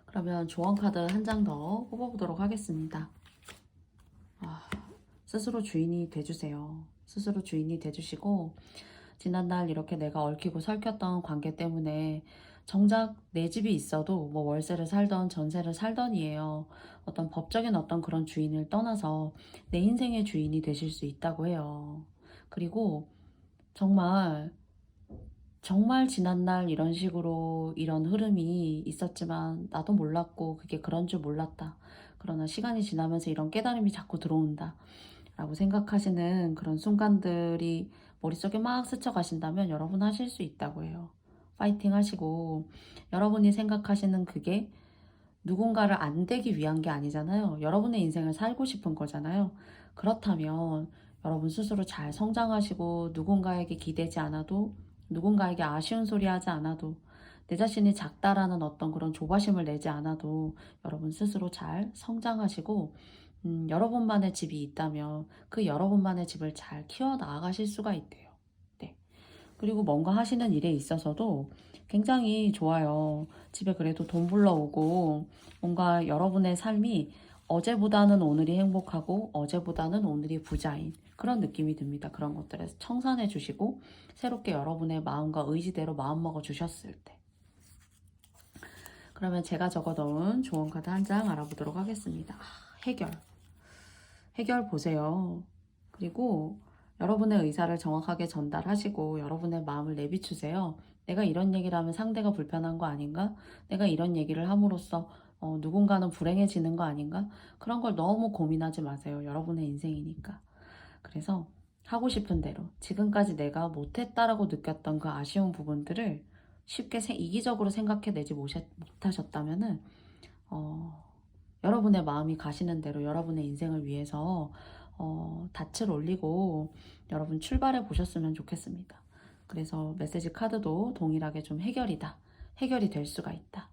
그러면 조언 카드 한 장 더 뽑아보도록 하겠습니다. 스스로 주인이 돼주세요. 스스로 주인이 돼주시고, 지난날 이렇게 내가 얽히고 설켰던 관계 때문에 정작 내 집이 있어도 뭐 월세를 살던 전세를 살던이에요. 어떤 법적인 어떤 그런 주인을 떠나서 내 인생의 주인이 되실 수 있다고 해요. 그리고 정말 지난날 이런 식으로 이런 흐름이 있었지만 나도 몰랐고 그게 그런 줄 몰랐다. 그러나 시간이 지나면서 이런 깨달음이 자꾸 들어온다 라고 생각하시는 그런 순간들이 머릿속에 막 스쳐가신다면 여러분 하실 수 있다고 해요. 파이팅 하시고, 여러분이 생각하시는 그게 누군가를 안 되기 위한 게 아니잖아요. 여러분의 인생을 살고 싶은 거잖아요. 그렇다면 여러분 스스로 잘 성장하시고 누군가에게 기대지 않아도, 누군가에게 아쉬운 소리 하지 않아도, 내 자신이 작다라는 어떤 그런 조바심을 내지 않아도 여러분 스스로 잘 성장하시고 여러분만의 집이 있다면 그 여러분만의 집을 잘 키워 나가실 수가 있대요. 네. 그리고 뭔가 하시는 일에 있어서도 굉장히 좋아요. 집에 그래도 돈 불러오고 뭔가 여러분의 삶이 어제보다는 오늘이 행복하고 어제보다는 오늘이 부자인 그런 느낌이 듭니다. 그런 것들에서 청산해 주시고 새롭게 여러분의 마음과 의지대로 마음먹어 주셨을 때. 그러면 제가 적어 놓은 조언 카드 한 장 알아보도록 하겠습니다. 해결. 해결 보세요. 그리고 여러분의 의사를 정확하게 전달하시고 여러분의 마음을 내비추세요. 내가 이런 얘기를 하면 상대가 불편한 거 아닌가? 내가 이런 얘기를 함으로써 누군가는 불행해지는 거 아닌가? 그런 걸 너무 고민하지 마세요. 여러분의 인생이니까. 그래서 하고 싶은 대로 지금까지 내가 못했다라고 느꼈던 그 아쉬운 부분들을 쉽게 이기적으로 생각해내지 못하셨다면은 여러분의 마음이 가시는 대로 여러분의 인생을 위해서 닻을 올리고 여러분 출발해 보셨으면 좋겠습니다. 그래서 메시지 카드도 동일하게 좀 해결이다. 해결이 될 수가 있다.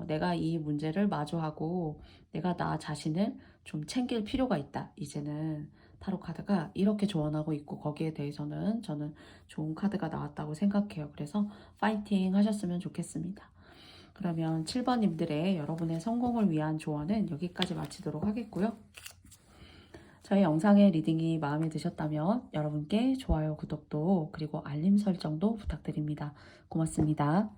내가 이 문제를 마주하고 내가 나 자신을 좀 챙길 필요가 있다. 이제는 타로 카드가 이렇게 조언하고 있고 거기에 대해서는 저는 좋은 카드가 나왔다고 생각해요. 그래서 파이팅 하셨으면 좋겠습니다. 그러면 7번님들의 여러분의 성공을 위한 조언은 여기까지 마치도록 하겠고요. 저희 영상의 리딩이 마음에 드셨다면 여러분께 좋아요, 구독도 그리고 알림 설정도 부탁드립니다. 고맙습니다.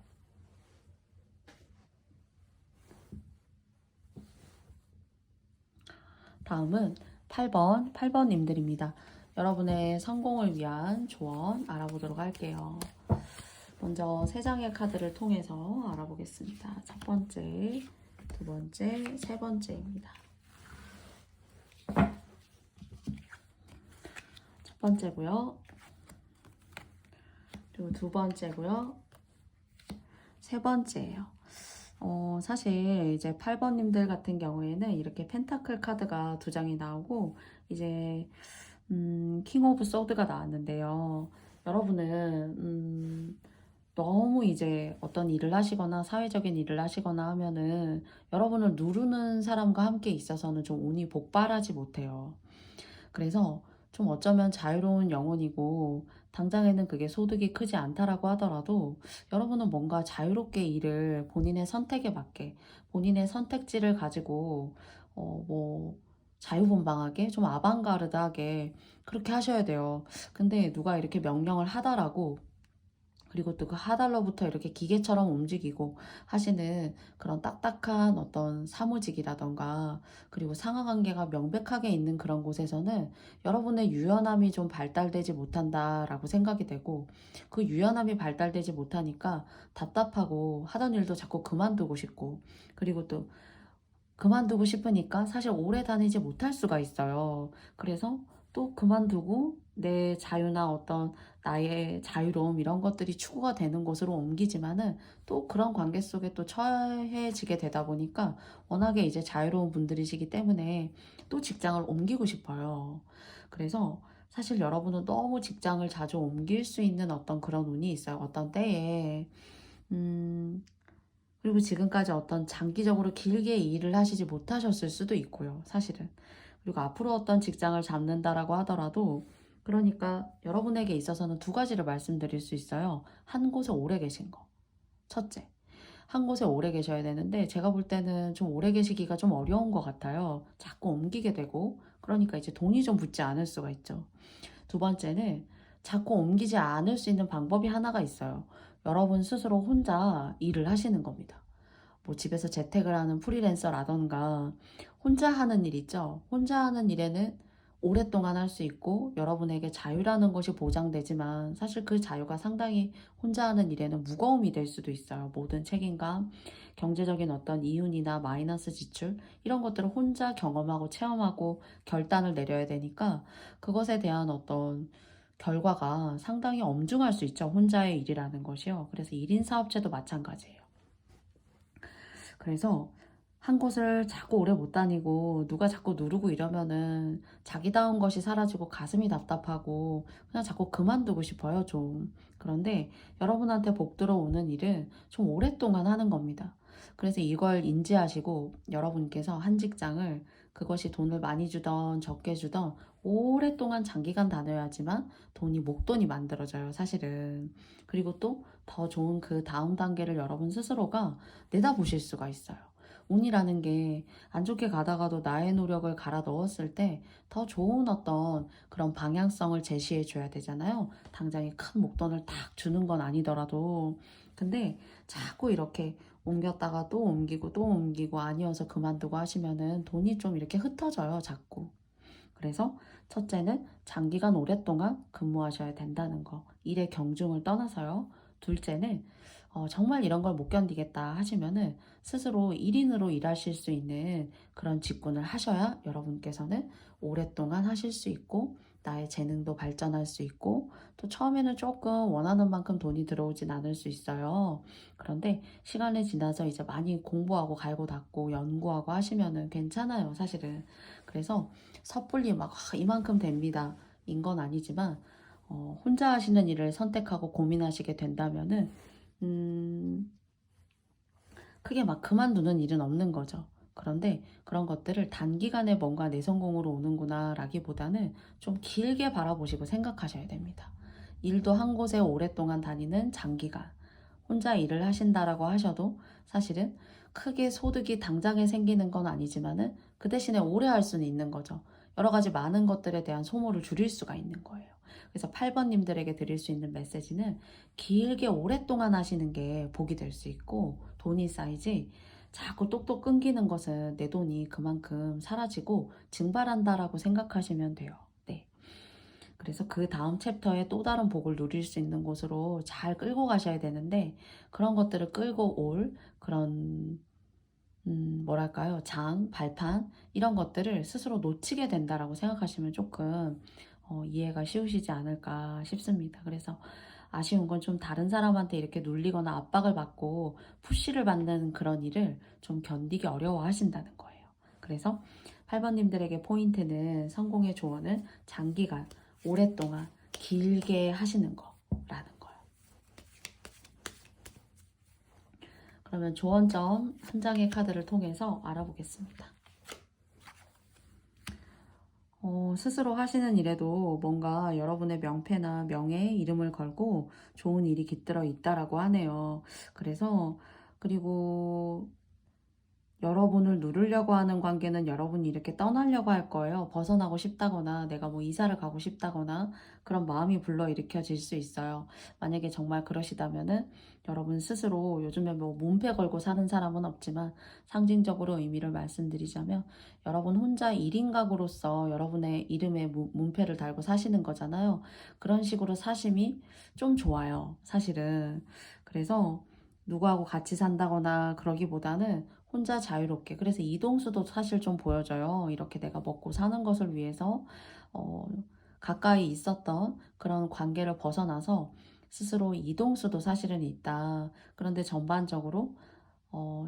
다음은 8번님들입니다. 여러분의 성공을 위한 조언 알아보도록 할게요. 먼저 3장의 카드를 통해서 알아보겠습니다. 첫 번째, 두 번째, 세 번째입니다. 첫 번째고요. 그리고 두 번째고요. 세 번째예요. 사실 이제 8번님들 같은 경우에는 이렇게 펜타클 카드가 2장이 나오고 이제 킹 오브 소드가 나왔는데요. 여러분은 너무 이제 어떤 일을 하시거나 사회적인 일을 하시거나 하면은 여러분을 누르는 사람과 함께 있어서는 좀 운이 복발하지 못해요. 그래서 좀 어쩌면 자유로운 영혼이고 당장에는 그게 소득이 크지 않다라고 하더라도 여러분은 뭔가 자유롭게 일을 본인의 선택에 맞게 본인의 선택지를 가지고 뭐 자유분방하게 좀 아방가르드하게 그렇게 하셔야 돼요. 근데 누가 이렇게 명령을 하더라고 그리고 또 그 하달러부터 이렇게 기계처럼 움직이고 하시는 그런 딱딱한 어떤 사무직이라던가 그리고 상하관계가 명백하게 있는 그런 곳에서는 여러분의 유연함이 좀 발달되지 못한다라고 생각이 되고 그 유연함이 발달되지 못하니까 답답하고 하던 일도 자꾸 그만두고 싶고 그리고 또 그만두고 싶으니까 사실 오래 다니지 못할 수가 있어요. 그래서 또 그만두고 내 자유나 어떤 나의 자유로움 이런 것들이 추구가 되는 곳으로 옮기지만은 또 그런 관계 속에 또 처해지게 되다 보니까 워낙에 이제 자유로운 분들이시기 때문에 또 직장을 옮기고 싶어요. 그래서 사실 여러분은 너무 직장을 자주 옮길 수 있는 어떤 그런 운이 있어요. 어떤 때에 그리고 지금까지 어떤 장기적으로 길게 일을 하시지 못하셨을 수도 있고요. 사실은. 그리고 앞으로 어떤 직장을 잡는다라고 하더라도 그러니까 여러분에게 있어서는 2가지를 말씀드릴 수 있어요. 한 곳에 오래 계신 거. 첫째. 한 곳에 오래 계셔야 되는데 제가 볼 때는 좀 오래 계시기가 좀 어려운 것 같아요. 자꾸 옮기게 되고 그러니까 이제 돈이 좀 붙지 않을 수가 있죠. 두 번째는 자꾸 옮기지 않을 수 있는 방법이 하나가 있어요. 여러분 스스로 혼자 일을 하시는 겁니다. 뭐 집에서 재택을 하는 프리랜서라던가 혼자 하는 일 있죠. 혼자 하는 일에는 오랫동안 할 수 있고 여러분에게 자유라는 것이 보장되지만 사실 그 자유가 상당히 혼자 하는 일에는 무거움이 될 수도 있어요. 모든 책임감, 경제적인 어떤 이윤이나 마이너스 지출 이런 것들을 혼자 경험하고 체험하고 결단을 내려야 되니까 그것에 대한 어떤 결과가 상당히 엄중할 수 있죠. 혼자의 일이라는 것이요. 그래서 1인 사업체도 마찬가지예요. 그래서 한 곳을 자꾸 오래 못 다니고 누가 자꾸 누르고 이러면은 자기다운 것이 사라지고 가슴이 답답하고 그냥 자꾸 그만두고 싶어요, 좀. 그런데 여러분한테 복 들어오는 일은 좀 오랫동안 하는 겁니다. 그래서 이걸 인지하시고 여러분께서 한 직장을 그것이 돈을 많이 주던 적게 주던 오랫동안 장기간 다녀야지만 돈이 목돈이 만들어져요, 사실은. 그리고 또 더 좋은 그 다음 단계를 여러분 스스로가 내다보실 수가 있어요. 운이라는 게 안 좋게 가다가도 나의 노력을 갈아 넣었을 때 더 좋은 어떤 그런 방향성을 제시해 줘야 되잖아요. 당장에 큰 목돈을 딱 주는 건 아니더라도. 근데 자꾸 이렇게 옮겼다가 또 옮기고 또 옮기고 아니어서 그만두고 하시면은 돈이 좀 이렇게 흩어져요, 자꾸. 그래서 첫째는 장기간 오랫동안 근무하셔야 된다는 거. 일의 경중을 떠나서요. 둘째는 정말 이런 걸 못 견디겠다 하시면은 스스로 1인으로 일하실 수 있는 그런 직군을 하셔야 여러분께서는 오랫동안 하실 수 있고 나의 재능도 발전할 수 있고 또 처음에는 조금 원하는 만큼 돈이 들어오진 않을 수 있어요. 그런데 시간이 지나서 이제 많이 공부하고 갈고 닦고 연구하고 하시면은 괜찮아요, 사실은. 그래서 섣불리 막 이만큼 됩니다. 인 건 아니지만 혼자 하시는 일을 선택하고 고민하시게 된다면은 크게 막 그만두는 일은 없는 거죠. 그런데 그런 것들을 단기간에 뭔가 내 성공으로 오는구나 라기보다는 좀 길게 바라보시고 생각하셔야 됩니다. 일도 한 곳에 오랫동안 다니는 장기간, 혼자 일을 하신다라고 하셔도 사실은 크게 소득이 당장에 생기는 건 아니지만은 그 대신에 오래 할 수는 있는 거죠. 여러 가지 많은 것들에 대한 소모를 줄일 수가 있는 거예요. 그래서 8번님들에게 드릴 수 있는 메시지는 길게 오랫동안 하시는 게 복이 될 수 있고 돈이 쌓이지 자꾸 똑똑 끊기는 것은 내 돈이 그만큼 사라지고 증발한다라고 생각하시면 돼요. 네. 그래서 그 다음 챕터에 또 다른 복을 누릴 수 있는 곳으로 잘 끌고 가셔야 되는데 그런 것들을 끌고 올 그런 뭐랄까요? 발판 이런 것들을 스스로 놓치게 된다라고 생각하시면 조금 이해가 쉬우시지 않을까 싶습니다. 그래서 아쉬운 건 좀 다른 사람한테 이렇게 눌리거나 압박을 받고 푸시를 받는 그런 일을 좀 견디기 어려워하신다는 거예요. 그래서 8번님들에게 포인트는 성공의 조언은 장기간, 오랫동안, 길게 하시는 거라는 거예요. 그러면 조언점 한 장의 카드를 통해서 알아보겠습니다. 스스로 하시는 일에도 뭔가 여러분의 명패나 명예, 이름을 걸고 좋은 일이 깃들어 있다라고 하네요. 그래서 그리고 여러분을 누르려고 하는 관계는 여러분이 이렇게 떠나려고 할 거예요. 벗어나고 싶다거나 내가 뭐 이사를 가고 싶다거나 그런 마음이 불러일으켜질 수 있어요. 만약에 정말 그러시다면은 여러분 스스로 요즘에 뭐 문패 걸고 사는 사람은 없지만 상징적으로 의미를 말씀드리자면 여러분 혼자 1인 가구로서 여러분의 이름에 문패를 달고 사시는 거잖아요. 그런 식으로 사심이 좀 좋아요. 사실은. 그래서 누구하고 같이 산다거나 그러기보다는 혼자 자유롭게. 그래서 이동수도 사실 좀 보여져요. 이렇게 내가 먹고 사는 것을 위해서 어, 가까이 있었던 그런 관계를 벗어나서 스스로 이동수도 사실은 있다. 그런데 전반적으로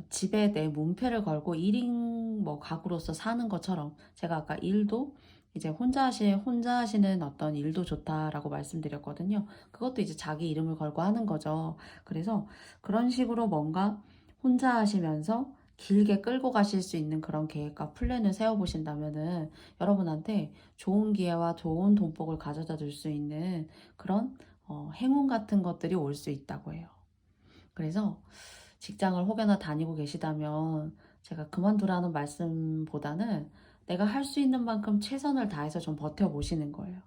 집에 내 문패를 걸고 1인 뭐 가구로서 사는 것처럼 제가 아까 일도 이제 혼자 하시는 어떤 일도 좋다라고 말씀드렸거든요. 그것도 이제 자기 이름을 걸고 하는 거죠. 그래서 그런 식으로 뭔가 혼자 하시면서 길게 끌고 가실 수 있는 그런 계획과 플랜을 세워보신다면은 여러분한테 좋은 기회와 좋은 돈복을 가져다 줄 수 있는 그런 행운 같은 것들이 올 수 있다고 해요. 그래서 직장을 혹여나 다니고 계시다면 제가 그만두라는 말씀보다는 내가 할 수 있는 만큼 최선을 다해서 좀 버텨보시는 거예요.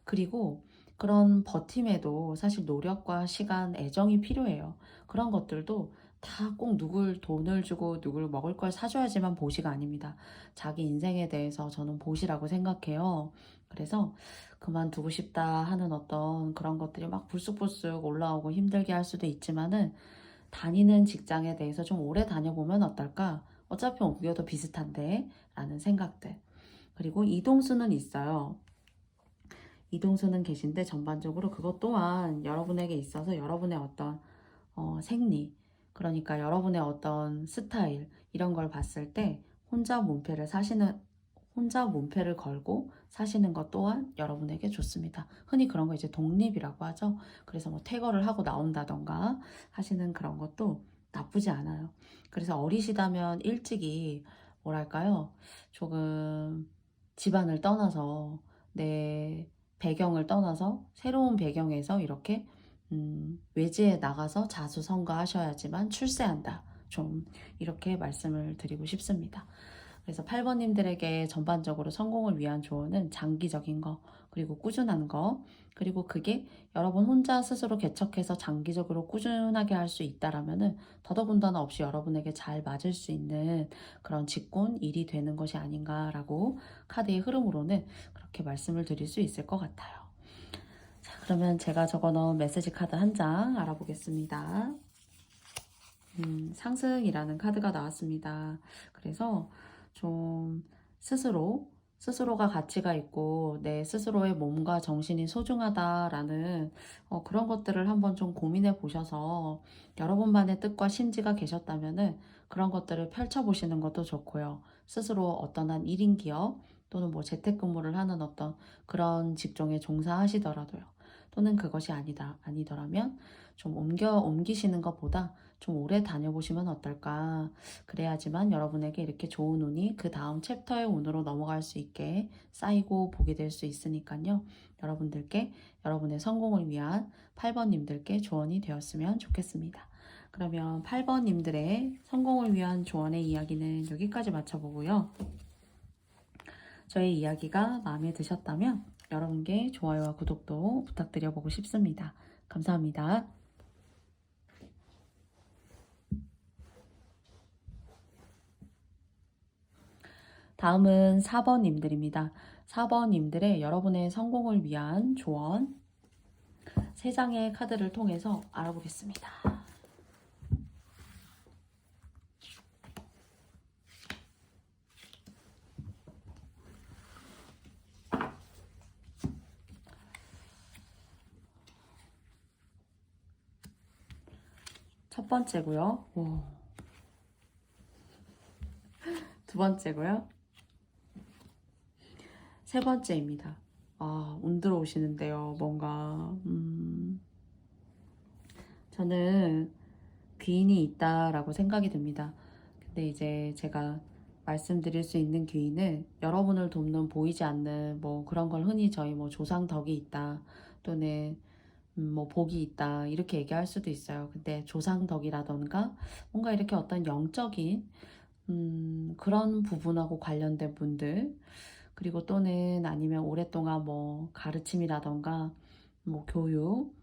그리고 그런 버팀에도 사실 노력과 시간, 애정이 필요해요. 그런 것들도 다 꼭 누굴 돈을 주고 누굴 먹을 걸 사줘야지만 보시가 아닙니다. 자기 인생에 대해서 저는 보시라고 생각해요. 그래서 그만두고 싶다 하는 어떤 그런 것들이 막 불쑥불쑥 올라오고 힘들게 할 수도 있지만은 다니는 직장에 대해서 좀 오래 다녀보면 어떨까? 어차피 옮겨도 비슷한데 라는 생각들. 그리고 이동수는 있어요. 이동수는 계신데 전반적으로 그것 또한 여러분에게 있어서 여러분의 어떤 생리, 그러니까 여러분의 어떤 스타일 이런 걸 봤을 때 혼자 문패를 걸고 사시는 것 또한 여러분에게 좋습니다. 흔히 그런 거 이제 독립이라고 하죠. 그래서 뭐 퇴거를 하고 나온다던가 하시는 그런 것도 나쁘지 않아요. 그래서 어리시다면 일찍이 뭐랄까요? 조금 집안을 떠나서 내 배경을 떠나서 새로운 배경에서 이렇게 외지에 나가서 자수성가하셔야지만 출세한다. 좀 이렇게 말씀을 드리고 싶습니다. 그래서 8번님들에게 전반적으로 성공을 위한 조언은 장기적인 거, 그리고 꾸준한 거, 그리고 그게 여러분 혼자 스스로 개척해서 장기적으로 꾸준하게 할 수 있다라면은 더더군다나 없이 여러분에게 잘 맞을 수 있는 그런 직군 일이 되는 것이 아닌가라고 카드의 흐름으로는 그렇게 말씀을 드릴 수 있을 것 같아요. 자, 그러면 제가 적어놓은 메시지 카드 한 장 알아보겠습니다. 상승이라는 카드가 나왔습니다. 그래서 좀 스스로가 가치가 있고 내 스스로의 몸과 정신이 소중하다라는 그런 것들을 한번 좀 고민해 보셔서 여러분만의 뜻과 심지가 계셨다면은 그런 것들을 펼쳐보시는 것도 좋고요. 스스로 어떤 한 1인 기업 또는 뭐 재택근무를 하는 어떤 그런 직종에 종사하시더라도요. 또는 그것이 아니더라면 좀 옮기시는 것보다 좀 오래 다녀보시면 어떨까. 그래야지만 여러분에게 이렇게 좋은 운이 그 다음 챕터의 운으로 넘어갈 수 있게 쌓이고 보게 될 수 있으니까요. 여러분들께 여러분의 성공을 위한 8번님들께 조언이 되었으면 좋겠습니다. 그러면 8번님들의 성공을 위한 조언의 이야기는 여기까지 마쳐보고요. 저의 이야기가 마음에 드셨다면 여러분께 좋아요와 구독도 부탁드려보고 싶습니다. 감사합니다. 다음은 4번님들입니다. 4번님들의 여러분의 성공을 위한 조언 3장의 카드를 통해서 알아보겠습니다. 첫 번째고요. 두 번째고요. 세 번째입니다. 운 들어오시는데요. 뭔가 저는 귀인이 있다라고 생각이 듭니다. 근데 이제 제가 말씀드릴 수 있는 귀인은 여러분을 돕는 보이지 않는 뭐 그런 걸 흔히 저희 뭐 조상덕이 있다 또는 뭐 복이 있다 이렇게 얘기할 수도 있어요. 근데 조상덕이라던가 뭔가 이렇게 어떤 영적인 그런 부분하고 관련된 분들 그리고 또는 아니면 오랫동안 뭐 가르침이라던가 뭐 교육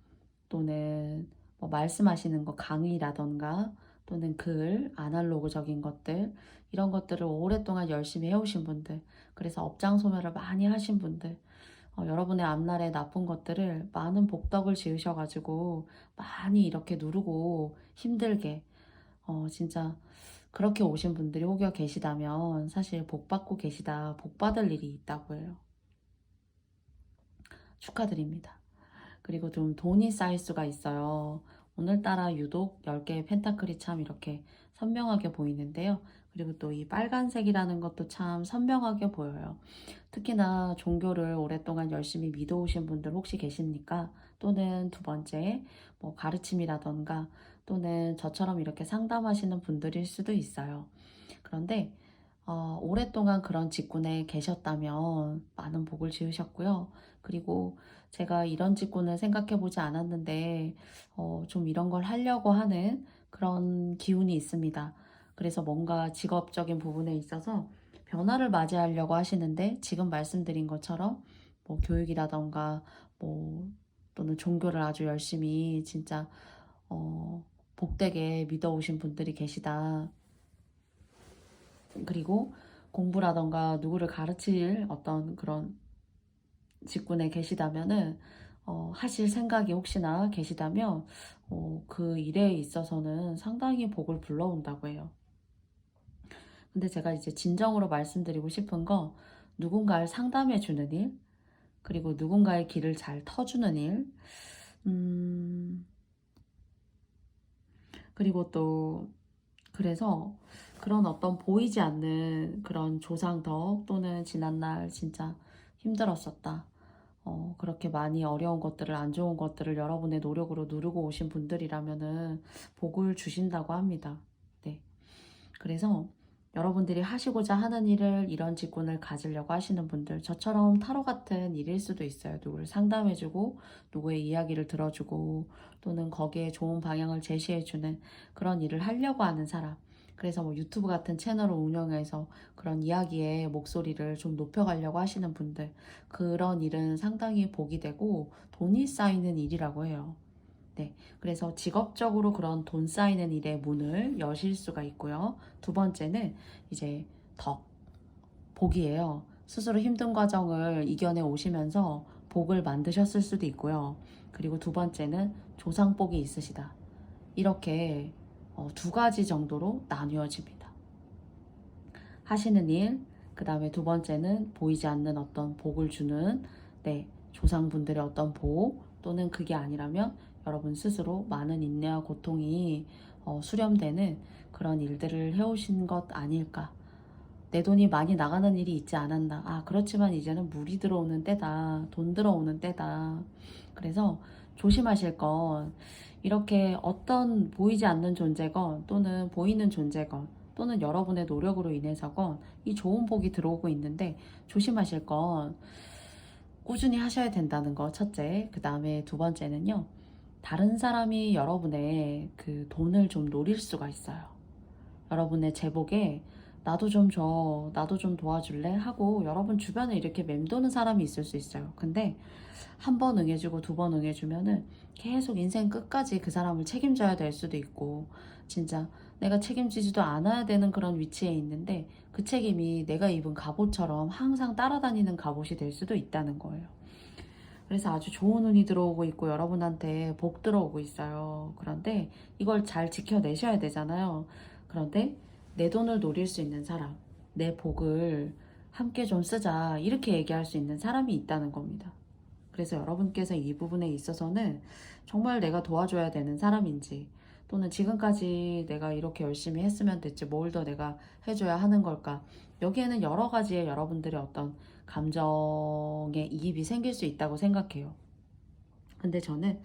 또는 뭐 말씀하시는 거 강의라던가 또는 글, 아날로그적인 것들 이런 것들을 오랫동안 열심히 해오신 분들 그래서 업장 소멸을 많이 하신 분들 여러분의 앞날에 나쁜 것들을 많은 복덕을 지으셔가지고 많이 이렇게 누르고 힘들게 진짜 그렇게 오신 분들이 혹여 계시다면 사실 복 받고 계시다 복 받을 일이 있다고 해요. 축하드립니다. 그리고 좀 돈이 쌓일 수가 있어요. 오늘따라 유독 10개의 펜타클이 참 이렇게 선명하게 보이는데요. 그리고 또 이 빨간색이라는 것도 참 선명하게 보여요. 특히나 종교를 오랫동안 열심히 믿어오신 분들 혹시 계십니까? 또는 두 번째, 뭐 가르침이라던가 또는 저처럼 이렇게 상담하시는 분들일 수도 있어요. 그런데 오랫동안 그런 직군에 계셨다면 많은 복을 지으셨고요. 그리고 제가 이런 직군을 생각해 보지 않았는데 좀 이런 걸 하려고 하는 그런 기운이 있습니다. 그래서 뭔가 직업적인 부분에 있어서 변화를 맞이하려고 하시는데 지금 말씀드린 것처럼 뭐 교육이라던가 뭐 또는 종교를 아주 열심히 진짜 복되게 믿어오신 분들이 계시다. 그리고 공부라던가 누구를 가르칠 어떤 그런 직군에 계시다면은 하실 생각이 혹시나 계시다면 그 일에 있어서는 상당히 복을 불러온다고 해요. 근데 제가 이제 진정으로 말씀드리고 싶은 거 누군가를 상담해 주는 일 그리고 누군가의 길을 잘 터주는 일 그리고 또 그래서 그런 어떤 보이지 않는 그런 조상덕 또는 지난날 진짜 힘들었었다. 그렇게 많이 어려운 것들을 안 좋은 것들을 여러분의 노력으로 누르고 오신 분들이라면은 복을 주신다고 합니다. 네. 그래서 여러분들이 하시고자 하는 일을 이런 직군을 가지려고 하시는 분들, 저처럼 타로 같은 일일 수도 있어요. 누구를 상담해주고 누구의 이야기를 들어주고 또는 거기에 좋은 방향을 제시해주는 그런 일을 하려고 하는 사람. 그래서 뭐 유튜브 같은 채널을 운영해서 그런 이야기의 목소리를 좀 높여가려고 하시는 분들, 그런 일은 상당히 복이 되고 돈이 쌓이는 일이라고 해요. 네, 그래서 직업적으로 그런 돈 쌓이는 일의 문을 여실 수가 있고요. 두 번째는 이제 덕, 복이에요. 스스로 힘든 과정을 이겨내 오시면서 복을 만드셨을 수도 있고요. 그리고 두 번째는 조상복이 있으시다. 이렇게 두 가지 정도로 나뉘어집니다. 하시는 일, 그 다음에 두 번째는 보이지 않는 어떤 복을 주는 조상분들의 어떤 복, 또는 그게 아니라면 여러분 스스로 많은 인내와 고통이 수렴되는 그런 일들을 해오신 것 아닐까. 내 돈이 많이 나가는 일이 있지 않았나. 아, 그렇지만 이제는 물이 들어오는 때다. 돈 들어오는 때다. 그래서 조심하실 건 이렇게 어떤 보이지 않는 존재건 또는 보이는 존재건 또는 여러분의 노력으로 인해서건 이 좋은 복이 들어오고 있는데 조심하실 건 꾸준히 하셔야 된다는 거 첫째. 그 다음에 두 번째는요. 다른 사람이 여러분의 그 돈을 좀 노릴 수가 있어요. 여러분의 제복에 나도 좀 줘, 나도 좀 도와줄래? 하고 여러분 주변에 이렇게 맴도는 사람이 있을 수 있어요. 근데 한 번 응해주고 두 번 응해주면은 계속 인생 끝까지 그 사람을 책임져야 될 수도 있고, 진짜 내가 책임지지도 않아야 되는 그런 위치에 있는데 그 책임이 내가 입은 갑옷처럼 항상 따라다니는 갑옷이 될 수도 있다는 거예요. 그래서 아주 좋은 운이 들어오고 있고 여러분한테 복 들어오고 있어요. 그런데 이걸 잘 지켜내셔야 되잖아요. 그런데 내 돈을 노릴 수 있는 사람, 내 복을 함께 좀 쓰자, 이렇게 얘기할 수 있는 사람이 있다는 겁니다. 그래서 여러분께서 이 부분에 있어서는 정말 내가 도와줘야 되는 사람인지, 또는 지금까지 내가 이렇게 열심히 했으면 됐지 뭘 더 내가 해줘야 하는 걸까, 여기에는 여러 가지의 여러분들의 어떤 감정의 이입이 생길 수 있다고 생각해요. 근데 저는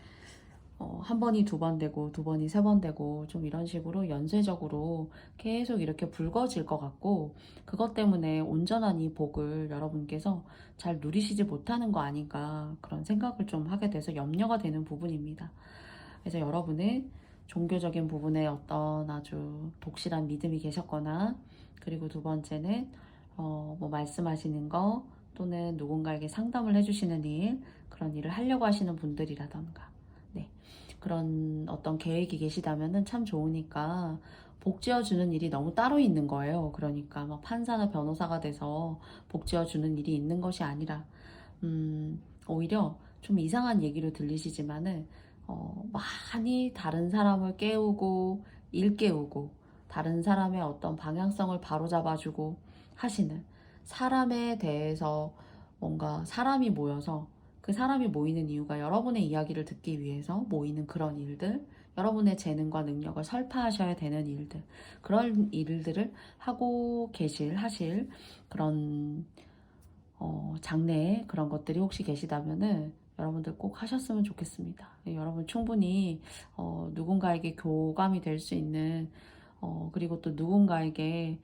한 번이 두 번 되고 두 번이 세 번 되고 좀 이런 식으로 연쇄적으로 계속 이렇게 불거질 것 같고, 그것 때문에 온전한 이 복을 여러분께서 잘 누리시지 못하는 거 아닌가, 그런 생각을 좀 하게 돼서 염려가 되는 부분입니다. 그래서 여러분은 종교적인 부분에 어떤 아주 독실한 믿음이 계셨거나, 그리고 두 번째는 뭐 말씀하시는 거 또는 누군가에게 상담을 해주시는 일, 그런 일을 하려고 하시는 분들이라던가, 네, 그런 어떤 계획이 계시다면은 참 좋으니까 복 지어주는 일이 너무 따로 있는 거예요. 그러니까 막 판사나 변호사가 돼서 복 지어주는 일이 있는 것이 아니라, 오히려 좀 이상한 얘기로 들리시지만은 많이 다른 사람을 깨우고 일깨우고 다른 사람의 어떤 방향성을 바로잡아주고 하시는, 사람에 대해서 뭔가 사람이 모여서, 그 사람이 모이는 이유가 여러분의 이야기를 듣기 위해서 모이는 그런 일들, 여러분의 재능과 능력을 설파하셔야 되는 일들, 그런 일들을 하고 하실 그런 장래에 그런 것들이 혹시 계시다면은 여러분들 꼭 하셨으면 좋겠습니다. 여러분 충분히 누군가에게 교감이 될 수 있는, 그리고 또 누군가에게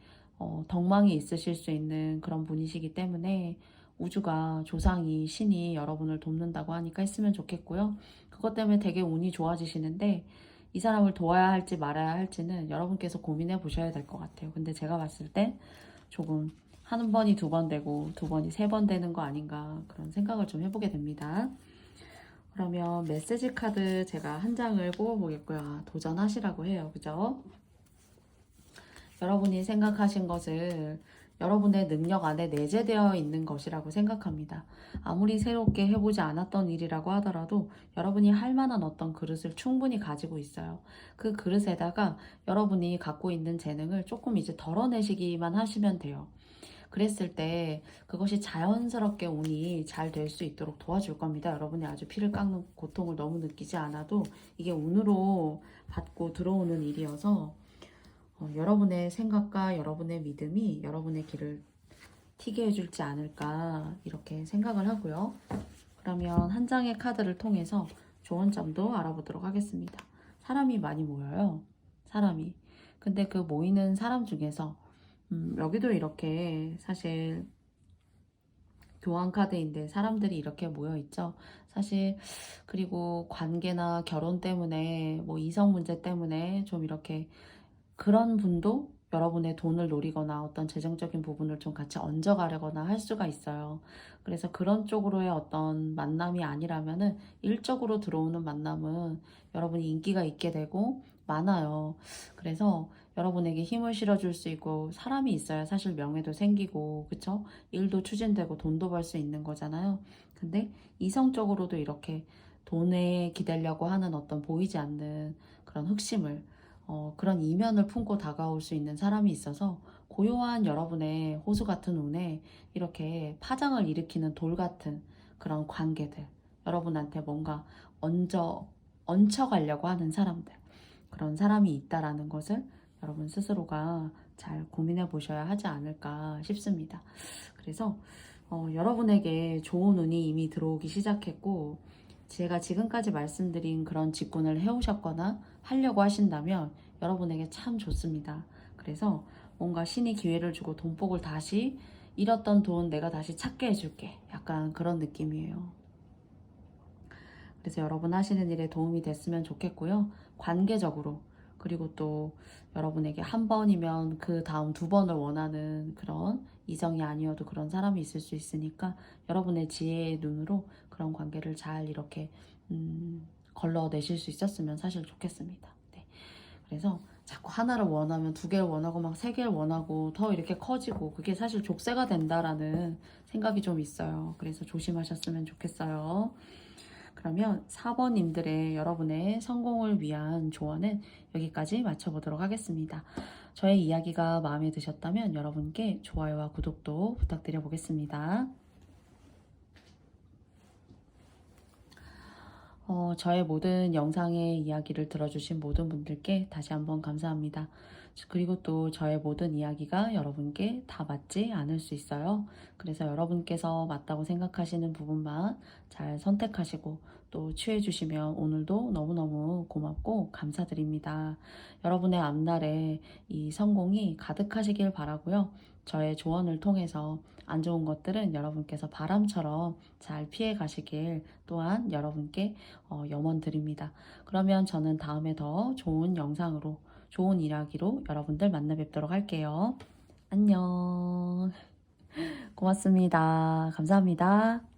덕망이 있으실 수 있는 그런 분이시기 때문에 우주가, 조상이, 신이 여러분을 돕는다고 하니까 했으면 좋겠고요. 그것 때문에 되게 운이 좋아지시는데 이 사람을 도와야 할지 말아야 할지는 여러분께서 고민해 보셔야 될 것 같아요. 근데 제가 봤을 때 조금 한 번이 두 번 되고 두 번이 세 번 되는 거 아닌가, 그런 생각을 좀 해보게 됩니다. 그러면 메시지 카드 제가 한 장을 뽑아보겠고요. 도전하시라고 해요. 그죠? 여러분이 생각하신 것을 여러분의 능력 안에 내재되어 있는 것이라고 생각합니다. 아무리 새롭게 해보지 않았던 일이라고 하더라도 여러분이 할 만한 어떤 그릇을 충분히 가지고 있어요. 그 그릇에다가 여러분이 갖고 있는 재능을 조금 이제 덜어내시기만 하시면 돼요. 그랬을 때 그것이 자연스럽게 운이 잘 될 수 있도록 도와줄 겁니다. 여러분이 아주 피를 깎는 고통을 너무 느끼지 않아도 이게 운으로 받고 들어오는 일이어서 여러분의 생각과 여러분의 믿음이 여러분의 길을 튀게 해줄지 않을까, 이렇게 생각을 하고요. 그러면 한 장의 카드를 통해서 좋은 점도 알아보도록 하겠습니다. 사람이 많이 모여요. 사람이. 근데 그 모이는 사람 중에서 여기도 이렇게 사실 교환 카드인데 사람들이 이렇게 모여 있죠. 사실 그리고 관계나 결혼 때문에 뭐 이성 문제 때문에 좀 이렇게 그런 분도 여러분의 돈을 노리거나 어떤 재정적인 부분을 좀 같이 얹어가려거나 할 수가 있어요. 그래서 그런 쪽으로의 어떤 만남이 아니라면은 일적으로 들어오는 만남은 여러분이 인기가 있게 되고 많아요. 그래서 여러분에게 힘을 실어줄 수 있고 사람이 있어야 사실 명예도 생기고 그쵸? 일도 추진되고 돈도 벌 수 있는 거잖아요. 근데 이성적으로도 이렇게 돈에 기대려고 하는 어떤 보이지 않는 그런 흑심을 그런 이면을 품고 다가올 수 있는 사람이 있어서 고요한 여러분의 호수 같은 운에 이렇게 파장을 일으키는 돌 같은 그런 관계들, 여러분한테 뭔가 얹혀가려고 하는 사람들, 그런 사람이 있다라는 것을 여러분 스스로가 잘 고민해 보셔야 하지 않을까 싶습니다. 그래서 여러분에게 좋은 운이 이미 들어오기 시작했고, 제가 지금까지 말씀드린 그런 직군을 해오셨거나 하려고 하신다면 여러분에게 참 좋습니다. 그래서 뭔가 신이 기회를 주고 돈복을 다시 잃었던 돈 내가 다시 찾게 해줄게. 약간 그런 느낌이에요. 그래서 여러분 하시는 일에 도움이 됐으면 좋겠고요. 관계적으로 그리고 또 여러분에게 한 번이면 그 다음 두 번을 원하는 그런 이성이 아니어도 그런 사람이 있을 수 있으니까 여러분의 지혜의 눈으로 그런 관계를 잘 이렇게 걸러내실 수 있었으면 사실 좋겠습니다. 네. 그래서 자꾸 하나를 원하면 두 개를 원하고 막 세 개를 원하고 더 이렇게 커지고 그게 사실 족쇄가 된다라는 생각이 좀 있어요. 그래서 조심하셨으면 좋겠어요. 그러면 4번님들의 여러분의 성공을 위한 조언은 여기까지 마쳐보도록 하겠습니다. 저의 이야기가 마음에 드셨다면 여러분께 좋아요와 구독도 부탁드려 보겠습니다. 저의 모든 영상의 이야기를 들어주신 모든 분들께 다시 한번 감사합니다. 그리고 또 저의 모든 이야기가 여러분께 다 맞지 않을 수 있어요. 그래서 여러분께서 맞다고 생각하시는 부분만 잘 선택하시고 또 취해주시면 오늘도 너무너무 고맙고 감사드립니다. 여러분의 앞날에 이 성공이 가득하시길 바라고요. 저의 조언을 통해서 안 좋은 것들은 여러분께서 바람처럼 잘 피해 가시길 또한 여러분께 염원드립니다. 그러면 저는 다음에 더 좋은 영상으로 좋은 이야기로 여러분들 만나 뵙도록 할게요. 안녕. 고맙습니다. 감사합니다.